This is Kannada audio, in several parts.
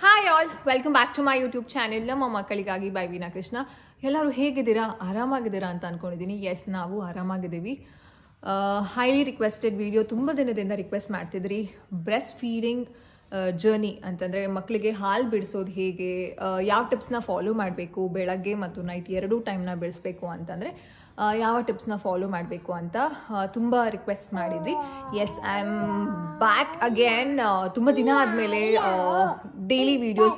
Hi all, welcome back to my YouTube channel ನಮ್ಮ ಮಕ್ಕಳಿಗಾಗಿ ಬೈ ವೀನಾ ಕೃಷ್ಣ. ಎಲ್ಲರೂ ಹೇಗಿದ್ದೀರಾ? ಆರಾಮಾಗಿದ್ದೀರಾ ಅಂತ ಅಂದ್ಕೊಂಡಿದ್ದೀನಿ. ಎಸ್, ನಾವು ಆರಾಮಾಗಿದ್ದೀವಿ. ಹೈಲಿ ರಿಕ್ವೆಸ್ಟೆಡ್ ವಿಡಿಯೋ ತುಂಬ ದಿನದಿಂದ ರಿಕ್ವೆಸ್ಟ್ ಮಾಡ್ತಿದ್ರಿ. ಬ್ರೆಸ್ಟ್ ಫೀಡಿಂಗ್ ಜರ್ನಿ ಅಂತಂದರೆ ಮಕ್ಕಳಿಗೆ ಹಾಲು ಬಿಡಿಸೋದು ಹೇಗೆ, ಯಾವ ಟಿಪ್ಸ್ನ ಫಾಲೋ ಮಾಡಬೇಕು, ಬೆಳಗ್ಗೆ ಮತ್ತು ನೈಟ್ ಎರಡೂ ಟೈಮ್ನ ಬಿಡಿಸ್ಬೇಕು ಅಂತಂದರೆ ಯಾವ ಟಿಪ್ಸ್ನ ಫಾಲೋ ಮಾಡಬೇಕು ಅಂತ ತುಂಬ ರಿಕ್ವೆಸ್ಟ್ ಮಾಡಿದ್ರಿ. Yes, I am back again. ತುಂಬ ದಿನ ಆದಮೇಲೆ ಡೈಲಿ ವಿಡಿಯೋಸ್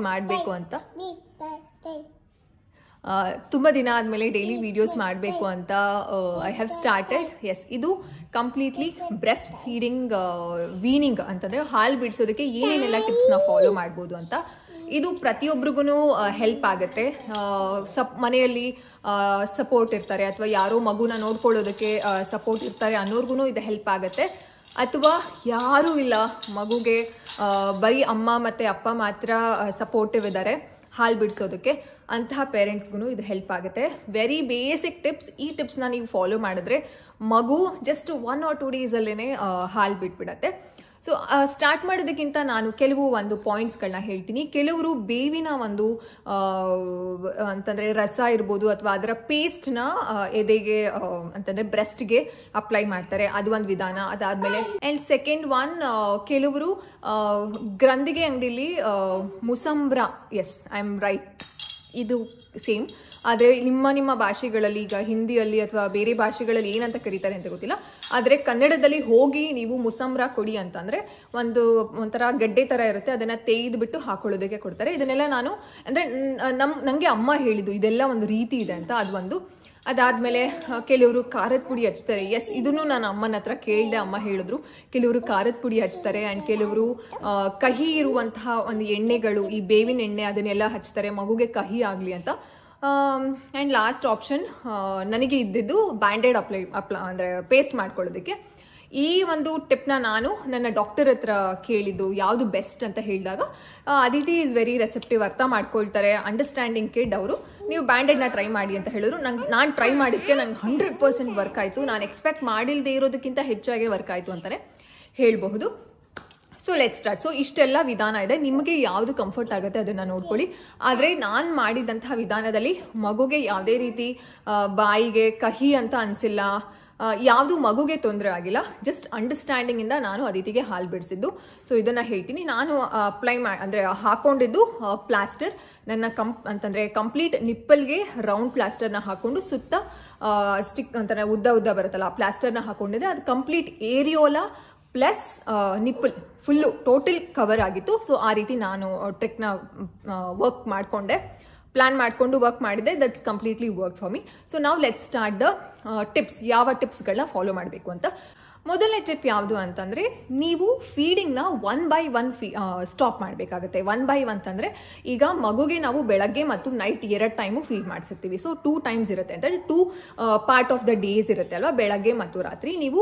ಮಾಡಬೇಕು ಅಂತ ಐ ಹ್ಯಾವ್ ಸ್ಟಾರ್ಟೆಡ್. ಎಸ್, ಇದು ಕಂಪ್ಲೀಟ್ಲಿ ಬ್ರೆಸ್ಟ್ ಫೀಡಿಂಗ್ ವೀನಿಂಗ್ ಅಂತಂದರೆ ಹಾಲು ಬಿಡಿಸೋದಕ್ಕೆ ಏನೇನೆಲ್ಲ ಟಿಪ್ಸ್ನ ಫಾಲೋ ಮಾಡ್ಬೋದು ಅಂತ. ಇದು ಪ್ರತಿಯೊಬ್ಬರಿಗೂ ಹೆಲ್ಪ್ ಆಗುತ್ತೆ. ಮನೆಯಲ್ಲಿ ಸಪೋರ್ಟ್ ಇರ್ತಾರೆ ಅಥವಾ ಯಾರೋ ಮಗುನ ನೋಡ್ಕೊಳ್ಳೋದಕ್ಕೆ ಸಪೋರ್ಟ್ ಇರ್ತಾರೆ ಅನ್ನೋರ್ಗು ಇದು ಹೆಲ್ಪ್ ಆಗುತ್ತೆ. ಅಥವಾ ಯಾರೂ ಇಲ್ಲ, ಮಗುಗೆ ಬರೀ ಅಮ್ಮ ಮತ್ತು ಅಪ್ಪ ಮಾತ್ರ ಸಪೋರ್ಟಿವ್ ಇದ್ದಾರೆ ಹಾಲು ಬಿಡಿಸೋದಕ್ಕೆ, ಅಂತಹ ಪೇರೆಂಟ್ಸ್ಗೂ ಇದು ಹೆಲ್ಪ್ ಆಗುತ್ತೆ. Very basic tips. ಈ ಟಿಪ್ಸ್ನ ನೀವು ಫಾಲೋ ಮಾಡಿದ್ರೆ ಮಗು ಜಸ್ಟ್ 1 or 2 ಡೇಸಲ್ಲೇ ಹಾಲು ಬಿಟ್ಬಿಡತ್ತೆ. ಸೊ ಸ್ಟಾರ್ಟ್ ಮಾಡೋದಕ್ಕಿಂತ ನಾನು ಕೆಲವು ಪಾಯಿಂಟ್ಸ್ಗಳನ್ನ ಹೇಳ್ತೀನಿ. ಕೆಲವರು ಬೇವಿನ ಅಂತಂದರೆ ರಸ ಇರ್ಬೋದು ಅಥವಾ ಅದರ ಪೇಸ್ಟ್ನ ಎದೆಗೆ ಅಂತಂದರೆ ಬ್ರೆಸ್ಟ್ಗೆ ಅಪ್ಲೈ ಮಾಡ್ತಾರೆ, ಅದು ಒಂದು ವಿಧಾನ. ಅದಾದಮೇಲೆ ಆ್ಯಂಡ್ ಸೆಕೆಂಡ್ ಒನ್, ಕೆಲವರು ಗ್ರಂಥಿಗೆ ಅಂಗಡಿಲಿ ಮುಸಂಬ್ರ, ಎಸ್ ಐ ಆಮ್ ರೈಟ್, ಇದು ಸೇಮ್. ಆದರೆ ನಿಮ್ಮ ಭಾಷೆಗಳಲ್ಲಿ, ಈಗ ಹಿಂದಿಯಲ್ಲಿ ಅಥವಾ ಬೇರೆ ಭಾಷೆಗಳಲ್ಲಿ ಏನಂತ ಕರೀತಾರೆ ಅಂತ ಗೊತ್ತಿಲ್ಲ, ಆದರೆ ಕನ್ನಡದಲ್ಲಿ ಹೋಗಿ ನೀವು ಮುಸಂಬ್ರ ಕೊಡಿ ಅಂತಂದರೆ ಒಂಥರ ಗಡ್ಡೆ ಥರ ಇರುತ್ತೆ, ಅದನ್ನು ತೆಗೆದುಬಿಟ್ಟು ಹಾಕೊಳ್ಳೋದಕ್ಕೆ ಕೊಡ್ತಾರೆ. ಇದನ್ನೆಲ್ಲ ನಾನು ಅಂದರೆ ನನಗೆ ಅಮ್ಮ ಹೇಳಿದ್ದು, ಇದೆಲ್ಲ ಒಂದು ರೀತಿ ಇದೆ ಅಂತ, ಅದು ಒಂದು. ಅದಾದಮೇಲೆ ಕೆಲವರು ಖಾರದ ಪುಡಿ ಹಚ್ತಾರೆ. ಎಸ್, ಇದನ್ನು ನಾನು ಅಮ್ಮನ ಹತ್ರ ಕೇಳಿದೆ, ಅಮ್ಮ ಹೇಳಿದ್ರು ಕೆಲವರು ಖಾರದ ಪುಡಿ ಹಚ್ತಾರೆ. ಆ್ಯಂಡ್ ಕೆಲವರು ಕಹಿ ಇರುವಂತಹ ಒಂದು ಎಣ್ಣೆಗಳು, ಈ ಬೇವಿನ ಎಣ್ಣೆ ಅದನ್ನೆಲ್ಲ ಹಚ್ತಾರೆ ಮಗುಗೆ ಕಹಿ ಆಗಲಿ ಅಂತ. ಆ್ಯಂಡ್ ಲಾಸ್ಟ್ ಆಪ್ಷನ್ ನನಗೆ ಇದ್ದಿದ್ದು ಬ್ಯಾಂಡೇಡ್ ಅಂದರೆ ಪೇಸ್ಟ್ ಮಾಡ್ಕೊಳ್ಳೋದಕ್ಕೆ. ಈ ಒಂದು ಟಿಪ್ನ ನಾನು ನನ್ನ ಡಾಕ್ಟರ್ ಹತ್ರ ಕೇಳಿದ್ದು ಯಾವುದು ಬೆಸ್ಟ್ ಅಂತ ಹೇಳಿದಾಗ ಅದಿತಿ ಈಸ್ ವೆರಿ ರೆಸೆಪ್ಟಿವ್, ಅರ್ಥ ಮಾಡ್ಕೊಳ್ತಾರೆ, ಅಂಡರ್ಸ್ಟ್ಯಾಂಡಿಂಗ್ ಕಿಡ್ ಅವರು. ನೀವು ಬ್ಯಾಂಡೇಡ್ನ ಟ್ರೈ ಮಾಡಿ ಅಂತ ಹೇಳಿದ್ರು. ನಾನು ಟ್ರೈ ಮಾಡಿದ್ದಕ್ಕೆ ನಂಗೆ 100% ವರ್ಕ್ ಆಯಿತು. ನಾನು ಎಕ್ಸ್ಪೆಕ್ಟ್ ಮಾಡಿಲ್ಲದೆ ಇರೋದಕ್ಕಿಂತ ಹೆಚ್ಚಾಗಿ ವರ್ಕ್ ಆಯಿತು ಅಂತಲೇ ಹೇಳಬಹುದು. So let start. ಸೊ ಇಷ್ಟೆಲ್ಲ ವಿಧಾನ ಇದೆ, ನಿಮಗೆ ಯಾವುದು ಕಂಫರ್ಟ್ ಆಗುತ್ತೆ ಅದನ್ನು ನೋಡ್ಕೊಳ್ಳಿ. ಆದರೆ ನಾನು ಮಾಡಿದಂತಹ ವಿಧಾನದಲ್ಲಿ ಮಗುಗೆ ಯಾವುದೇ ರೀತಿ ಬಾಯಿಗೆ ಕಹಿ ಅಂತ ಅನಿಸಿಲ್ಲ, ಯಾವುದು ಮಗುಗೆ ತೊಂದರೆ ಆಗಿಲ್ಲ. ಜಸ್ಟ್ ಅಂಡರ್ಸ್ಟ್ಯಾಂಡಿಂಗಿಂದ ನಾನು ಅದಿತಿಗೆ ಹಾಲು ಬಿಡಿಸಿದ್ದು. ಸೊ ಇದನ್ನು ಹೇಳ್ತೀನಿ. ನಾನು ಅಂದರೆ ಹಾಕೊಂಡಿದ್ದು ಪ್ಲಾಸ್ಟರ್, ನನ್ನ ಕಂಪ್ಲೀಟ್ ನಿಪ್ಪಲ್ಗೆ ರೌಂಡ್ ಪ್ಲಾಸ್ಟರ್ನ ಹಾಕೊಂಡು ಸುತ್ತ ಸ್ಟಿಕ್ ಅಂತಾರೆ ಉದ್ದ ಬರುತ್ತಲ್ಲ ಆ ಪ್ಲಾಸ್ಟರ್ನ ಹಾಕೊಂಡಿದ್ದೆ. ಅದು complete areola plus nipple full total cover ಆಗಿತ್ತು. ಸೊ ಆ ರೀತಿ ನಾನು ಟ್ರಿಕ್ನ ವರ್ಕ್ ಮಾಡಿಕೊಂಡೆ, ಪ್ಲಾನ್ ಮಾಡಿಕೊಂಡು ವರ್ಕ್ ಮಾಡಿದೆ. That's completely work for me. So ನಾವು ಲೆಟ್ಸ್ ಸ್ಟಾರ್ಟ್ ದ ಟಿಪ್ಸ್, ಯಾವ ಟಿಪ್ಸ್ಗಳನ್ನ ಫಾಲೋ ಮಾಡಬೇಕು ಅಂತ. ಮೊದಲನೇ ಟಿಪ್ ಯಾವುದು ಅಂತಂದರೆ, ನೀವು ಫೀಡಿಂಗ್ನ 1 by 1 ಸ್ಟಾಪ್ ಮಾಡಬೇಕಾಗುತ್ತೆ. 1 by 1 ಅಂತಂದರೆ, ಈಗ ಮಗುಗೆ ನಾವು ಬೆಳಗ್ಗೆ ಮತ್ತು ನೈಟ್ 2 ಟೈಮು ಫೀಡ್ ಮಾಡಿಸಿರ್ತೀವಿ. ಸೊ 2 times ಇರುತ್ತೆ ಅಂದರೆ 2 ಪಾರ್ಟ್ ಆಫ್ ದ ಡೇಸ್ ಇರುತ್ತೆ ಅಲ್ವಾ, ಬೆಳಗ್ಗೆ ಮತ್ತು ರಾತ್ರಿ. ನೀವು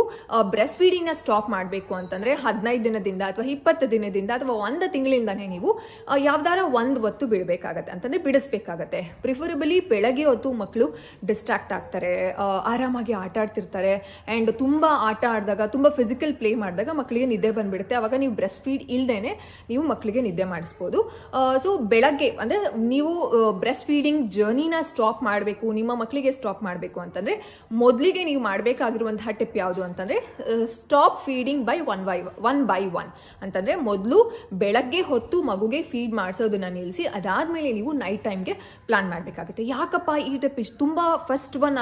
ಬ್ರೆಸ್ಟ್ ಫೀಡಿಂಗ್ನ ಸ್ಟಾಪ್ ಮಾಡಬೇಕು ಅಂತಂದರೆ 15 ದಿನದಿಂದ ಅಥವಾ 20 ದಿನದಿಂದ ಅಥವಾ 1 ತಿಂಗಳಿಂದನೇ ನೀವು ಯಾವ್ದಾರ ಒಂದು ಹೊತ್ತು ಬಿಡಬೇಕಾಗತ್ತೆ, ಅಂತಂದರೆ ಬಿಡಿಸ್ಬೇಕಾಗತ್ತೆ. ಪ್ರಿಫರಬಲಿ ಬೆಳಗ್ಗೆ ಹೊತ್ತು ಮಕ್ಕಳು ಡಿಸ್ಟ್ರಾಕ್ಟ್ ಆಗ್ತಾರೆ, ಆರಾಮಾಗಿ ಆಟ ಆಡ್ತಿರ್ತಾರೆ. ಆ್ಯಂಡ್ ತುಂಬ ಆಟ ಆಡಿದಾಗ, ತುಂಬ ಫಿಸಿಕಲ್ ಪ್ಲೇ ಮಾಡಿದಾಗ ಮಕ್ಕಳಿಗೆ ನಿದ್ದೆ ಬಂದ್ಬಿಡುತ್ತೆ. ಅವಾಗ ನೀವು ಬ್ರೆಸ್ಟ್ ಫೀಡ್ ಇಲ್ದೇನೆ ನೀವು ಮಕ್ಕಳಿಗೆ ನಿದ್ದೆ ಮಾಡಿಸ್ಬೋದು. ಸೊ ಬೆಳಗ್ಗೆ ಅಂದರೆ ನೀವು ಬ್ರೆಸ್ಟ್ ಫೀಡಿಂಗ್ ಜರ್ನಿನ ಸ್ಟಾಪ್ ಮಾಡಬೇಕು, ನಿಮ್ಮ ಮಕ್ಕಳಿಗೆ ಸ್ಟಾಪ್ ಮಾಡಬೇಕು ಅಂತಂದರೆ ಮೊದಲಿಗೆ ನೀವು ಮಾಡಬೇಕಾಗಿರುವಂತಹ ಟಿಪ್ ಯಾವುದು ಅಂತಂದರೆ, ಸ್ಟಾಪ್ ಫೀಡಿಂಗ್ ಬೈ 1 by 1 ಅಂತಂದರೆ ಮೊದಲು ಬೆಳಗ್ಗೆ ಹೊತ್ತು ಮಗುಗೆ ಫೀಡ್ ಮಾಡಿಸೋದನ್ನ ನಿಲ್ಲಿಸಿ, ಅದಾದಮೇಲೆ ನೀವು ನೈಟ್ ಟೈಮ್ಗೆ ಪ್ಲಾನ್ ಮಾಡಬೇಕಾಗುತ್ತೆ. ಯಾಕಪ್ಪ ಈ ಟಿಪ್ ತುಂಬ ಫಸ್ಟ್ ಒನ್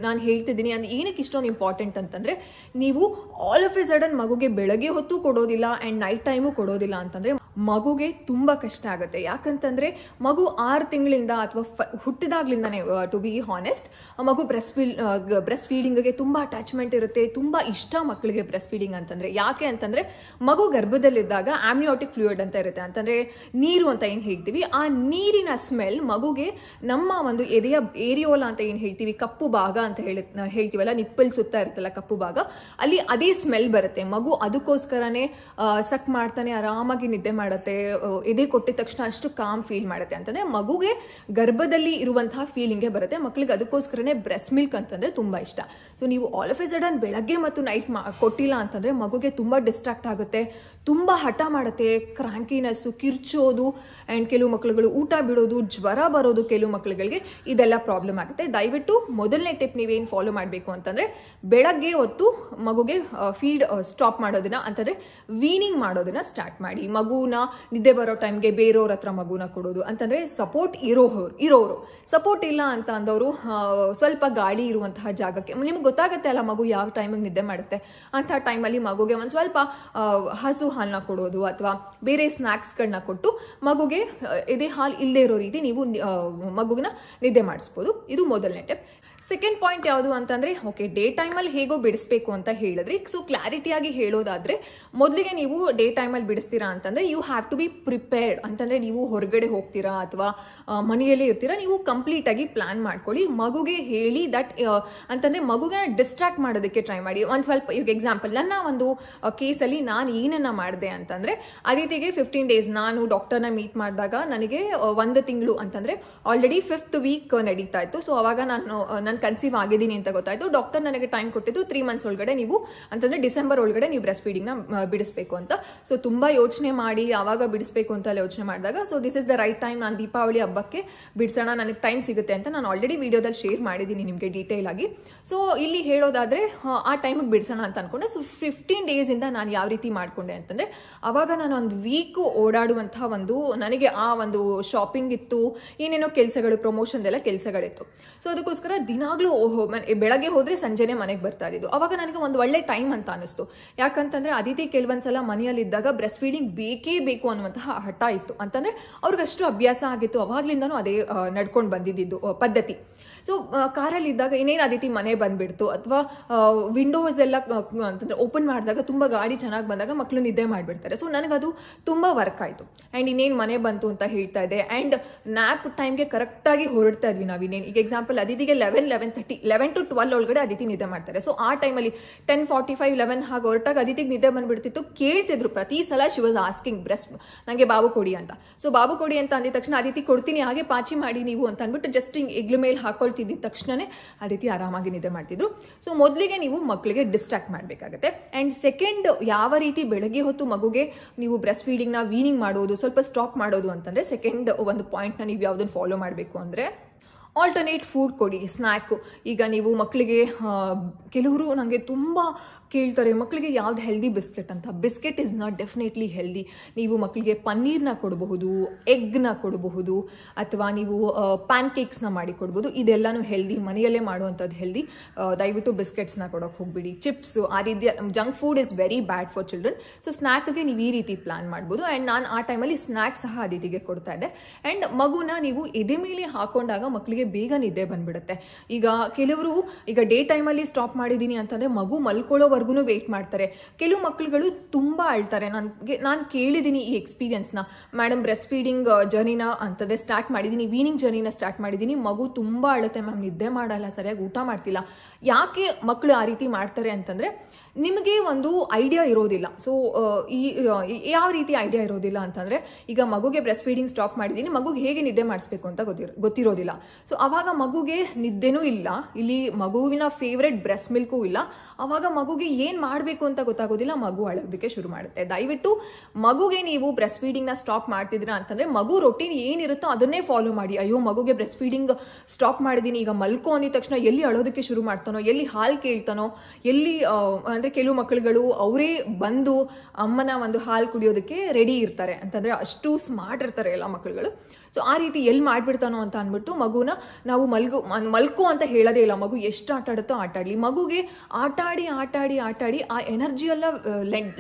ನಾನು ಹೇಳ್ತಿದ್ದೀನಿ ಅಂದರೆ ಏನಕ್ಕೆ ಇಷ್ಟೊಂದು ಇಂಪಾರ್ಟೆಂಟ್ ಅಂತಂದರೆ, ನೀವು ಆಲ್ ಆಫ್ ಎ ಸಡನ್ ಮಗುಗೆ ಬೆಳಗ್ಗೆ ಹೊತ್ತು ಕೊಡೋದಿಲ್ಲ ಆ್ಯಂಡ್ ನೈಟ್ ಟೈಮು ಕೊಡೋದಿಲ್ಲ ಅಂತಂದರೆ ಮಗುಗೆ ತುಂಬ ಕಷ್ಟ ಆಗುತ್ತೆ. ಯಾಕಂತಂದರೆ ಮಗು 6 ತಿಂಗಳಿಂದ ಅಥವಾ ಹುಟ್ಟಿದಾಗ್ಲಿಂದಾನೇ, ಟು ಬಿ ಹಾನೆಸ್ಟ್, ಮಗು ಬ್ರೆಸ್ಟ್ ಫೀಡಿಂಗ್ಗೆ ತುಂಬ ಅಟ್ಯಾಚ್ಮೆಂಟ್ ಇರುತ್ತೆ, ತುಂಬ ಇಷ್ಟ ಮಕ್ಕಳಿಗೆ ಬ್ರೆಸ್ಟ್ ಫೀಡಿಂಗ್ ಅಂತಂದರೆ. ಯಾಕೆ ಅಂತಂದರೆ ಮಗು ಗರ್ಭದಲ್ಲಿದ್ದಾಗ ಆಮ್ನಿಯೋಟಿಕ್ ಫ್ಲೂಯಿಡ್ ಅಂತ ಇರುತ್ತೆ, ಅಂತಂದರೆ ನೀರು ಅಂತ ಏನು ಹೇಳ್ತೀವಿ, ಆ ನೀರಿನ ಸ್ಮೆಲ್ ಮಗುಗೆ ನಮ್ಮ ಒಂದು ಎದೆಯ ಏರಿಯೋಲಾ ಅಂತ ಏನು ಹೇಳ್ತೀವಿ, ಕಪ್ಪು ಭಾಗ ಅಂತ ಹೇಳ್ತೀವಲ್ಲ, ನಿಪ್ಪಲ್ ಸುತ್ತ ಇರುತ್ತಲ್ಲ ಕಪ್ಪು ಭಾಗ, ಅಲ್ಲಿ ಅದೇ ಸ್ಮೆಲ್ ಬರುತ್ತೆ. ಮಗು ಅದಕ್ಕೋಸ್ಕರನೇ ಸಕ್ ಮಾಡ್ತಾನೆ, ಆರಾಮಾಗಿ ನಿದ್ದೆ ಮಾಡುತ್ತೆ, ಎದೆ ಕೊಟ್ಟಿದ ತಕ್ಷಣ ಅಷ್ಟು ಕಾಮ್ ಫೀಲ್ ಮಾಡುತ್ತೆ ಅಂತಂದ್ರೆ ಮಗುಗೆ ಗರ್ಭದಲ್ಲಿ ಇರುವಂತಹ ಫೀಲಿಂಗೇ ಬರುತ್ತೆ. ಮಕ್ಕಳಿಗೆ ಅದಕ್ಕೋಸ್ಕರನೇ ಬ್ರೆಸ್ಟ್ ಮಿಲ್ಕ್ ಅಂತಂದ್ರೆ ತುಂಬಾ ಇಷ್ಟ. ಸೊ ನೀವು ಆಲ್ ಆಫ್ ಎ ಸಡನ್ ಬೆಳಗ್ಗೆ ಮತ್ತು ನೈಟ್ ಕೊಟ್ಟಿಲ್ಲ ಅಂತಂದ್ರೆ ಮಗುಗೆ ತುಂಬಾ ಡಿಸ್ಟ್ರಾಕ್ಟ್ ಆಗುತ್ತೆ, ತುಂಬಾ ಹಠ ಮಾಡುತ್ತೆ, ಕ್ರಾಂಕಿನೆಸ್, ಕಿರ್ಚೋದು, ಅಂಡ್ ಕೆಲವು ಮಕ್ಕಳುಗಳು ಊಟ ಬಿಡೋದು, ಜ್ವರ ಬರೋದು, ಕೆಲವು ಮಕ್ಕಳುಗಳಿಗೆ ಇದೆಲ್ಲ ಪ್ರಾಬ್ಲಮ್ ಆಗುತ್ತೆ. ದಯವಿಟ್ಟು ಮೊದಲನೇ ಟಿಪ್ ನೀವೇನು ಫಾಲೋ ಮಾಡಬೇಕು ಅಂತಂದ್ರೆ ಬೆಳಗ್ಗೆ ಹೊತ್ತು ಮಗುಗೆ ಫೀಡ್ ಸ್ಟಾಪ್ ಮಾಡೋದನ್ನ ಅಂತಂದ್ರೆ ವೀನಿಂಗ್ ಮಾಡೋದನ್ನ ಸ್ಟಾರ್ಟ್ ಮಾಡಿ. ಮಗುನ ನಿದ್ದೆ ಬರೋ ಟೈಮ್ಗೆ ಬೇರೆಯವ್ರ ಹತ್ರ ಮಗುನ ಕೊಡೋದು ಅಂತಂದ್ರೆ ಸಪೋರ್ಟ್ ಇರೋರು. ಸಪೋರ್ಟ್ ಇಲ್ಲ ಅಂತ ಅಂದವರು ಸ್ವಲ್ಪ ಗಾಳಿ ಇರುವಂತಹ ಜಾಗಕ್ಕೆ, ನಿಮ್ಗೆ ಗೊತ್ತಾಗುತ್ತೆ ಅಲ್ಲ ಮಗು ಯಾವ ಟೈಮಿಗೆ ನಿದ್ದೆ ಮಾಡುತ್ತೆ, ಅಂತಹ ಟೈಮಲ್ಲಿ ಮಗುಗೆ ಒಂದು ಸ್ವಲ್ಪ ಹಸು ಹಾಲನ್ನ ಕೊಡೋದು ಅಥವಾ ಬೇರೆ ಸ್ನ್ಯಾಕ್ಸ್ಗಳನ್ನ ಕೊಟ್ಟು ಮಗುಗೆ ಎದೆ ಹಾಲು ಇಲ್ಲದೆ ಇರೋ ರೀತಿ ನೀವು ಮಗುನ ನಿದ್ದೆ ಮಾಡಿಸ್ಬೋದು. ಇದು ಮೊದಲನೇ ಟಿಪ್. ಸೆಕೆಂಡ್ ಪಾಯಿಂಟ್ ಯಾವುದು ಅಂತಂದ್ರೆ ಓಕೆ, ಡೇ ಟೈಮಲ್ಲಿ ಹೇಗೋ ಬಿಡಿಸ್ಬೇಕು ಅಂತ ಹೇಳಿದ್ರಿ. ಸೊ ಕ್ಲಾರಿಟಿಯಾಗಿ ಹೇಳೋದಾದ್ರೆ ಮೊದಲಿಗೆ ನೀವು ಡೇ ಟೈಮಲ್ಲಿ ಬಿಡಿಸ್ತೀರಾ ಅಂತಂದ್ರೆ you have to be prepared. ಅಂತಂದ್ರೆ ನೀವು ಹೊರಗಡೆ ಹೋಗ್ತೀರಾ ಅಥವಾ ಮನೆಯಲ್ಲೇ ಇರ್ತೀರಾ, ನೀವು ಕಂಪ್ಲೀಟ್ ಆಗಿ ಪ್ಲಾನ್ ಮಾಡ್ಕೊಳ್ಳಿ. ಮಗುಗೆ ಹೇಳಿ ದಟ್ ಅಂತಂದ್ರೆ ಮಗುಗೆ ಡಿಸ್ಟ್ರಾಕ್ಟ್ ಮಾಡೋದಕ್ಕೆ ಟ್ರೈ ಮಾಡಿ. ಒಂದು ಸ್ವಲ್ಪ ಈಗ ಎಕ್ಸಾಂಪಲ್ ನನ್ನ ಒಂದು ಕೇಸಲ್ಲಿ ನಾನು ಏನನ್ನ ಮಾಡಿದೆ ಅಂತಂದ್ರೆ ಅದಿತಿಗೆ 15 days ನಾನು ಡಾಕ್ಟರ್ನ ಮೀಟ್ ಮಾಡಿದಾಗ ನನಗೆ 1 ತಿಂಗಳು ಅಂತಂದ್ರೆ ಆಲ್ರೆಡಿ 5th ವೀಕ್ ನಡೀತಾ ಇತ್ತು. ಸೊ ಅವಾಗ ನಾನು ಕನ್ಸೀವ್ ಆಗಿದ್ದೀನಿ ಅಂತ ಗೊತ್ತಾಯ್ತು. ಡಾಕ್ಟರ್ ನನಗೆ ಟೈಮ್ ಕೊಟ್ಟಿದ್ದು 3 months ಒಳಗಡೆ ನೀವು ಅಂತಂದ್ರೆ ಡಿಸೆಂಬರ್ ಒಳಗಡೆ ನೀವು ಬ್ರೆಸ್ಟ್ ಫೀಡಿಂಗ್ ನ ಬಿಡಿಸ್ಬೇಕು ಅಂತ. ಸೊ ತುಂಬಾ ಯೋಚನೆ ಮಾಡಿ ಆವಾಗ ಬಿಡಿಸ್ಬೇಕು ಅಂತ ಯೋಚನೆ ಮಾಡಿದಾಗ so this is the right time, ನಾನು ದೀಪಾವಳಿ ಹಬ್ಬಕ್ಕೆ ಬಿಡಿಸೋಣ, ನನಗೆ ಟೈಮ್ ಸಿಗುತ್ತೆ ಅಂತ ನಾನು ಆಲ್ರೆಡಿ ವಿಡಿಯೋದಲ್ಲಿ ಶೇರ್ ಮಾಡಿದ್ದೀನಿ ನಿಮಗೆ ಡೀಟೇಲ್ ಆಗಿ. ಸೊ ಇಲ್ಲಿ ಹೇಳೋದಾದ್ರೆ ಆ ಟೈಮಿಗೆ ಬಿಡಿಸೋಣ ಅಂತ ಅನ್ಕೊಂಡೆ. ಸೊ 15 days ಇಂದ ನಾನು ಯಾವ ರೀತಿ ಮಾಡ್ಕೊಂಡೆ ಅಂತಂದ್ರೆ ಅವಾಗ ನಾನು ಒಂದು ವೀಕ್ ಓಡಾಡುವಂತಹ ನನಗೆ ಆ ಒಂದು ಶಾಪಿಂಗ್ ಇತ್ತು, ಏನೇನೋ ಕೆಲಸಗಳು, ಪ್ರಮೋಷನ್ ಎಲ್ಲ ಕೆಲಸಗಳಿತ್ತು. ಸೊ ಅದಕ್ಕೋಸ್ಕರ ದಿನಾಗ್ಲೂ ಬೆಳಗ್ಗೆ ಹೋದ್ರೆ ಸಂಜೆನೆ ಮನೆಗೆ ಬರ್ತಾ ಇದ್ದು. ಅವಾಗ ನನಗೆ ಒಂದು ಒಳ್ಳೆ ಟೈಮ್ ಅಂತ ಅನಿಸ್ತು. ಯಾಕಂತಂದ್ರೆ ಅದಿತಿ ಕೆಲವೊಂದ್ಸಲ ಮನೆಯಲ್ಲಿದ್ದಾಗ ಬ್ರೆಸ್ಟ್ ಫೀಡಿಂಗ್ ಬೇಕೇ ಬೇಕು ಅನ್ನುವಂತಹ ಹಠ ಇತ್ತು. ಅಂತಂದ್ರೆ ಅವ್ರಿಗೆ ಅಷ್ಟು ಅಭ್ಯಾಸ ಆಗಿತ್ತು, ಅವಾಗ್ಲಿಂದನೂ ಅದೇ ನಡ್ಕೊಂಡು ಬಂದಿದ್ದು ಪದ್ಧತಿ. ಸೊ ಕಾರಲ್ಲಿ ಇದ್ದಾಗ ಇನ್ನೇನು ಅದಿತಿ ಮನೆ ಬಂದ್ಬಿಡ್ತು ಅಥವಾ ವಿಂಡೋಸ್ ಎಲ್ಲ ಅಂತಂದ್ರೆ ಓಪನ್ ಮಾಡಿದಾಗ ತುಂಬಾ ಗಾಡಿ ಚೆನ್ನಾಗಿ ಬಂದಾಗ ಮಕ್ಕಳು ನಿದ್ದೆ ಮಾಡಿಬಿಡ್ತಾರೆ. ಸೊ ನನಗದು ತುಂಬಾ ವರ್ಕ್ ಆಯ್ತು. ಅಂಡ್ ಇನ್ನೇನು ಮನೆ ಬಂತು ಅಂತ ಹೇಳ್ತಾ ಇದೆ. ಅಂಡ್ ನ್ಯಾಪ್ ಟೈಮ್ಗೆ ಕರೆಕ್ಟಾಗಿ ಹೊರಡ್ತಾ ಇದ್ವಿ ನಾವು. ಇನ್ನೇನು ಈಗ ಎಕ್ಸಾಂಪಲ್ ಅದಿತಿಗೆ 11:30 11 to 12 ಒಳಗಡೆ ಅದಿತಿ ನಿದ್ದೆ ಮಾಡ್ತಾರೆ. ಸೊ ಆ ಟೈಮಲ್ಲಿ 10:45 11 ಹಾಗೆ ಹೊರಟಾಗ ಅದಿತಿಗೆ ನಿದ್ದೆ ಬಂದ್ಬಿಡ್ತಿತ್ತು. ಕೇಳ್ತಿದ್ರು ಪ್ರತಿ ಸಲ ಶಿ ವಾಸ್ ಆಸ್ಕಿಂಗ್ ಬ್ರೆಸ್ಟ್, ನಂಗೆ ಬಾಬು ಕೊಡಿ ಅಂತ. ಸೊ ಬಾಬು ಕೊಡಿ ಅಂತ ಅಂದಿದ ತಕ್ಷಣ ಅದಿತಿ ಕೊಡ್ತೀನಿ, ಹಾಗೆ ಪಾಚಿ ಮಾಡಿ ನೀವು ಅಂತ ಅಂದ್ಬಿಟ್ಟು ಜಸ್ಟ್ ಹಿಂಗ್ ಎಗ್ಲು ಮೇಲೆ ಹಾಕೊಳ್ತಿದ್ದ ತಕ್ಷಣನೇ ಆ ರೀತಿ ಆರಾಮಾಗಿ ನಿದ್ದೆ ಮಾಡ್ತಿದ್ರು. ಸೊ ಮೊದಲಿಗೆ ನೀವು ಮಕ್ಕಳಿಗೆ ಡಿಸ್ಟ್ರಾಕ್ಟ್ ಮಾಡಬೇಕಾಗುತ್ತೆ. ಅಂಡ್ ಸೆಕೆಂಡ್, ಯಾವ ರೀತಿ ಬೆಳಗ್ಗೆ ಹೊತ್ತು ಮಗುಗೆ ನೀವು ಬ್ರೆಸ್ಟ್ ಫೀಡಿಂಗ್ ನ ವೀನಿಂಗ್ ಮಾಡೋದು, ಸ್ವಲ್ಪ ಸ್ಟಾಪ್ ಮಾಡೋದು ಅಂತಂದ್ರೆ ಸೆಕೆಂಡ್ ಒಂದು ಪಾಯಿಂಟ್ ನ ನೀವು ಯಾವ್ದನ್ನ ಫಾಲೋ ಮಾಡಬೇಕು ಅಂದ್ರೆ ಆಲ್ಟರ್ನೇಟ್ ಫುಡ್ ಕೊಡಿ, ಸ್ನ್ಯಾಕ್. ಈಗ ನೀವು ಮಕ್ಕಳಿಗೆ ಕೆಲವರು ನನಗೆ ತುಂಬಾ ಕೇಳ್ತಾರೆ ಮಕ್ಕಳಿಗೆ ಯಾವ್ದು ಹೆಲ್ದಿ ಬಿಸ್ಕೆಟ್ ಅಂತ. Biscuit is not definitely healthy. ನೀವು ಮಕ್ಕಳಿಗೆ ಪನ್ನೀರ್ನ ಕೊಡಬಹುದು, ಎಗ್ನ ಕೊಡಬಹುದು, ಅಥವಾ ನೀವು ಪ್ಯಾನ್ ಕೇಕ್ಸ್ನ ಮಾಡಿ ಕೊಡ್ಬೋದು. ಇದೆಲ್ಲಾನು ಹೆಲ್ದಿ, ಮನೆಯಲ್ಲೇ ಮಾಡುವಂಥದ್ದು ಹೆಲ್ದಿ. ದಯವಿಟ್ಟು ಬಿಸ್ಕೆಟ್ಸ್ನ ಕೊಡೋಕೆ ಹೋಗ್ಬಿಡಿ. ಚಿಪ್ಸ್ ಆ ರೀತಿಯ junk food is very bad for children. So ಸ್ನ್ಯಾಕ್ಗೆ ನೀವು ಈ ರೀತಿ ಪ್ಲಾನ್ ಮಾಡ್ಬೋದು. ಆ್ಯಂಡ್ ನಾನು ಆ ಟೈಮಲ್ಲಿ ಸ್ನ್ಯಾಕ್ ಸಹ ಅದಿತಿಗೆ ಕೊಡ್ತಾ ಇದ್ದೆ. ಆ್ಯಂಡ್ ಮಗುನ ನೀವು ಎದೆ ಮೇಲೆ ಹಾಕೊಂಡಾಗ ಮಕ್ಕಳಿಗೆ ಬೇಗ ನಿದ್ದೆ ಬಂದ್ಬಿಡುತ್ತೆ. ಈಗ ಕೆಲವರು ಈಗ ಡೇ ಟೈಮಲ್ಲಿ ಸ್ಟಾಪ್ ಮಾಡಿದ್ದೀನಿ ಅಂತಂದ್ರೆ ಮಗು ಮಲ್ಕೊಳ್ಳೋವರೆಗೂ ವೇಟ್ ಮಾಡ್ತಾರೆ. ಕೆಲವು ಮಕ್ಕಳುಗಳು ತುಂಬಾ ಅಳ್ತಾರೆ. ನಾನು ಕೇಳಿದ್ದೀನಿ ಈ ಎಕ್ಸ್ಪೀರಿಯನ್ಸ್ನ. ಮೇಡಮ್ ಬ್ರೆಸ್ಟ್ ಫೀಡಿಂಗ್ ಜರ್ನಿನ ಅಂತಂದ್ರೆ ಸ್ಟಾರ್ಟ್ ಮಾಡಿದ್ದೀನಿ, ವೀನಿಂಗ್ ಜರ್ನಿನ ಸ್ಟಾರ್ಟ್ ಮಾಡಿದ್ದೀನಿ, ಮಗು ತುಂಬಾ ಅಳುತ್ತೆ ಮ್ಯಾಮ್, ನಿದ್ದೆ ಮಾಡಲ್ಲ, ಸರಿಯಾಗಿ ಊಟ ಮಾಡ್ತಿಲ್ಲ. ಯಾಕೆ ಮಕ್ಕಳು ಆ ರೀತಿ ಮಾಡ್ತಾರೆ ಅಂತಂದ್ರೆ ನಿಮಗೆ ಒಂದು ಐಡಿಯಾ ಇರೋದಿಲ್ಲ. ಸೊ ಯಾವ ರೀತಿ ಐಡಿಯಾ ಇರೋದಿಲ್ಲ ಅಂತಂದ್ರೆ ಈಗ ಮಗುಗೆ ಬ್ರೆಸ್ಟ್ ಫೀಡಿಂಗ್ ಸ್ಟಾಪ್ ಮಾಡಿದ್ದೀನಿ, ಮಗುಗೆ ಹೇಗೆ ನಿದ್ದೆ ಮಾಡಿಸ್ಬೇಕು ಅಂತ ಗೊತ್ತಿರೋದಿಲ್ಲ. ಸೊ ಅವಾಗ ಮಗುಗೆ ನಿದ್ದೆನೂ ಇಲ್ಲ, ಇಲ್ಲಿ ಮಗುವಿನ ಫೇವ್ರೆಟ್ ಬ್ರೆಸ್ಟ್ ಮಿಲ್ಕೂ ಇಲ್ಲ. ಅವಾಗ ಮಗುಗೆ ಏನ್ ಮಾಡಬೇಕು ಅಂತ ಗೊತ್ತಾಗೋದಿಲ್ಲ, ಮಗು ಅಳೋದಕ್ಕೆ ಶುರು ಮಾಡುತ್ತೆ. ದಯವಿಟ್ಟು ಮಗುಗೆ ನೀವು ಬ್ರೆಸ್ಟ್ ಫೀಡಿಂಗ್ ನ ಸ್ಟಾಪ್ ಮಾಡ್ತಿದ್ದೀರಾ ಅಂತಂದ್ರೆ ಮಗು ರೊಟೀನ್ ಏನಿರುತ್ತೋ ಅದನ್ನೇ ಫಾಲೋ ಮಾಡಿ. ಅಯ್ಯೋ ಮಗುಗೆ ಬ್ರೆಸ್ಟ್ ಫೀಡಿಂಗ್ ಸ್ಟಾಪ್ ಮಾಡಿದೀನಿ, ಈಗ ಮಲ್ಕೋ ಅಂದಿದ ತಕ್ಷಣ ಎಲ್ಲಿ ಅಳೋದಕ್ಕೆ ಶುರು ಮಾಡ್ತಾನೋ, ಎಲ್ಲಿ ಹಾಲು ಕೇಳ್ತಾನೋ, ಎಲ್ಲಿ ಅಂದ್ರೆ ಕೆಲವು ಮಕ್ಕಳುಗಳು ಅವರೇ ಬಂದು ಅಮ್ಮನ ಒಂದು ಹಾಲು ಕುಡಿಯೋದಕ್ಕೆ ರೆಡಿ ಇರ್ತಾರೆ. ಅಂತಂದ್ರೆ ಅಷ್ಟು ಸ್ಮಾರ್ಟ್ ಇರ್ತಾರೆ ಎಲ್ಲ ಮಕ್ಕಳುಗಳು. ಸೊ ಆ ರೀತಿ ಎಲ್ಲಿ ಮಾಡ್ಬಿಡ್ತಾನೋ ಅಂತ ಅಂದ್ಬಿಟ್ಟು ಮಗುನ ನಾವು ಮಲ್ಕೋ ಅಂತ ಹೇಳೋದೇ ಇಲ್ಲ. ಮಗು ಎಷ್ಟು ಆಟ ಆಡುತ್ತೋ ಆಟ ಆಡ್ಲಿ. ಮಗುಗೆ ಆಟಾಡಿ ಆ ಎನರ್ಜಿ ಎಲ್ಲ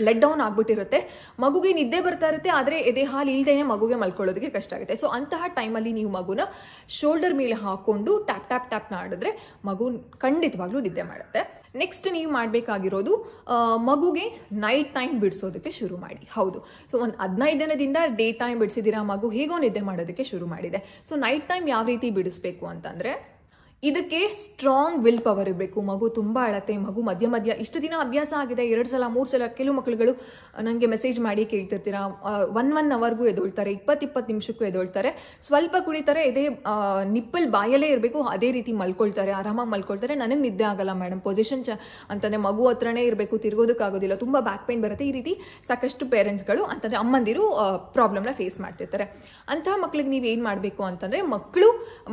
ಲೆಟ್ ಡೌನ್ ಆಗ್ಬಿಟ್ಟಿರುತ್ತೆ. ಮಗುಗೆ ನಿದ್ದೆ ಬರ್ತಾ ಇರುತ್ತೆ, ಆದ್ರೆ ಎದೆ ಹಾಲು ಇಲ್ದೇನೆ ಮಗುಗೆ ಮಲ್ಕೊಳ್ಳೋದಕ್ಕೆ ಕಷ್ಟ ಆಗುತ್ತೆ. ಸೊ ಅಂತಹ ಟೈಮಲ್ಲಿ ನೀವು ಮಗುನ ಶೋಲ್ಡರ್ ಮೇಲೆ ಹಾಕೊಂಡು ಟ್ಯಾಪ್ ಟ್ಯಾಪ್ ಟ್ಯಾಪ್ ಮಾಡಿದ್ರೆ ಮಗು ಖಂಡಿತವಾಗ್ಲೂ ನಿದ್ದೆ ಮಾಡುತ್ತೆ. ನೆಕ್ಸ್ಟ್ ನೀವು ಮಾಡಬೇಕಾಗಿರೋದು ಮಗುಗೆ ನೈಟ್ ಟೈಮ್ ಬಿಡಿಸೋದಕ್ಕೆ ಶುರು ಮಾಡಿ. ಹೌದು, ಸೊ ಒಂದು 15 ದಿನದಿಂದ ಡೇ ಟೈಮ್ ಬಿಡಿಸಿದ್ದೀರಾ, ಮಗು ಹೇಗೋ ನಿದ್ದೆ ಮಾಡೋದಕ್ಕೆ ಶುರು ಮಾಡಿದೆ. ಸೊ ನೈಟ್ ಟೈಮ್ ಯಾವ ರೀತಿ ಬಿಡಿಸ್ಬೇಕು ಅಂತಂದ್ರೆ ಇದಕ್ಕೆ ಸ್ಟ್ರಾಂಗ್ ವಿಲ್ ಪವರ್ ಇರಬೇಕು. ಮಗು ತುಂಬ ಅಳತೆ, ಮಗು ಮಧ್ಯ ಮಧ್ಯ ಇಷ್ಟು ದಿನ ಅಭ್ಯಾಸ ಆಗಿದೆ, 2 ಸಲ 3 ಸಲ. ಕೆಲವು ಮಕ್ಕಳುಗಳು ನನಗೆ ಮೆಸೇಜ್ ಮಾಡಿ ಕೇಳ್ತಿರ್ತೀರಾ, 1 ಅವರ್ಗೂ ಎದೊಳ್ತಾರೆ, 20 ನಿಮಿಷಕ್ಕೂ ಎದೊಳ್ತಾರೆ, ಸ್ವಲ್ಪ ಕುಡಿತಾರೆ, ಇದೇ ನಿಪ್ಪಲ್ ಬಾಯಲ್ಲೇ ಇರಬೇಕು, ಅದೇ ರೀತಿ ಮಲ್ಕೊಳ್ತಾರೆ, ಆರಾಮಾಗಿ ಮಲ್ಕೊಳ್ತಾರೆ. ನನಗೆ ನಿದ್ದೆ ಆಗಲ್ಲ ಮೇಡಮ್, ಪೊಸಿಷನ್ ಅಂತಂದರೆ ಮಗು ಹತ್ರನೇ ಇರಬೇಕು, ತಿರ್ಗೋದಕ್ಕಾಗೋದಿಲ್ಲ, ತುಂಬ ಬ್ಯಾಕ್ ಪೇನ್ ಬರುತ್ತೆ. ಈ ರೀತಿ ಸಾಕಷ್ಟು ಪೇರೆಂಟ್ಸ್ಗಳು ಅಂತಂದರೆ ಅಮ್ಮಂದಿರು ಪ್ರಾಬ್ಲಮ್ನ ಫೇಸ್ ಮಾಡ್ತಿರ್ತಾರೆ. ಅಂತಹ ಮಕ್ಳಿಗೆ ನೀವು ಏನು ಮಾಡಬೇಕು ಅಂತಂದರೆ, ಮಕ್ಕಳು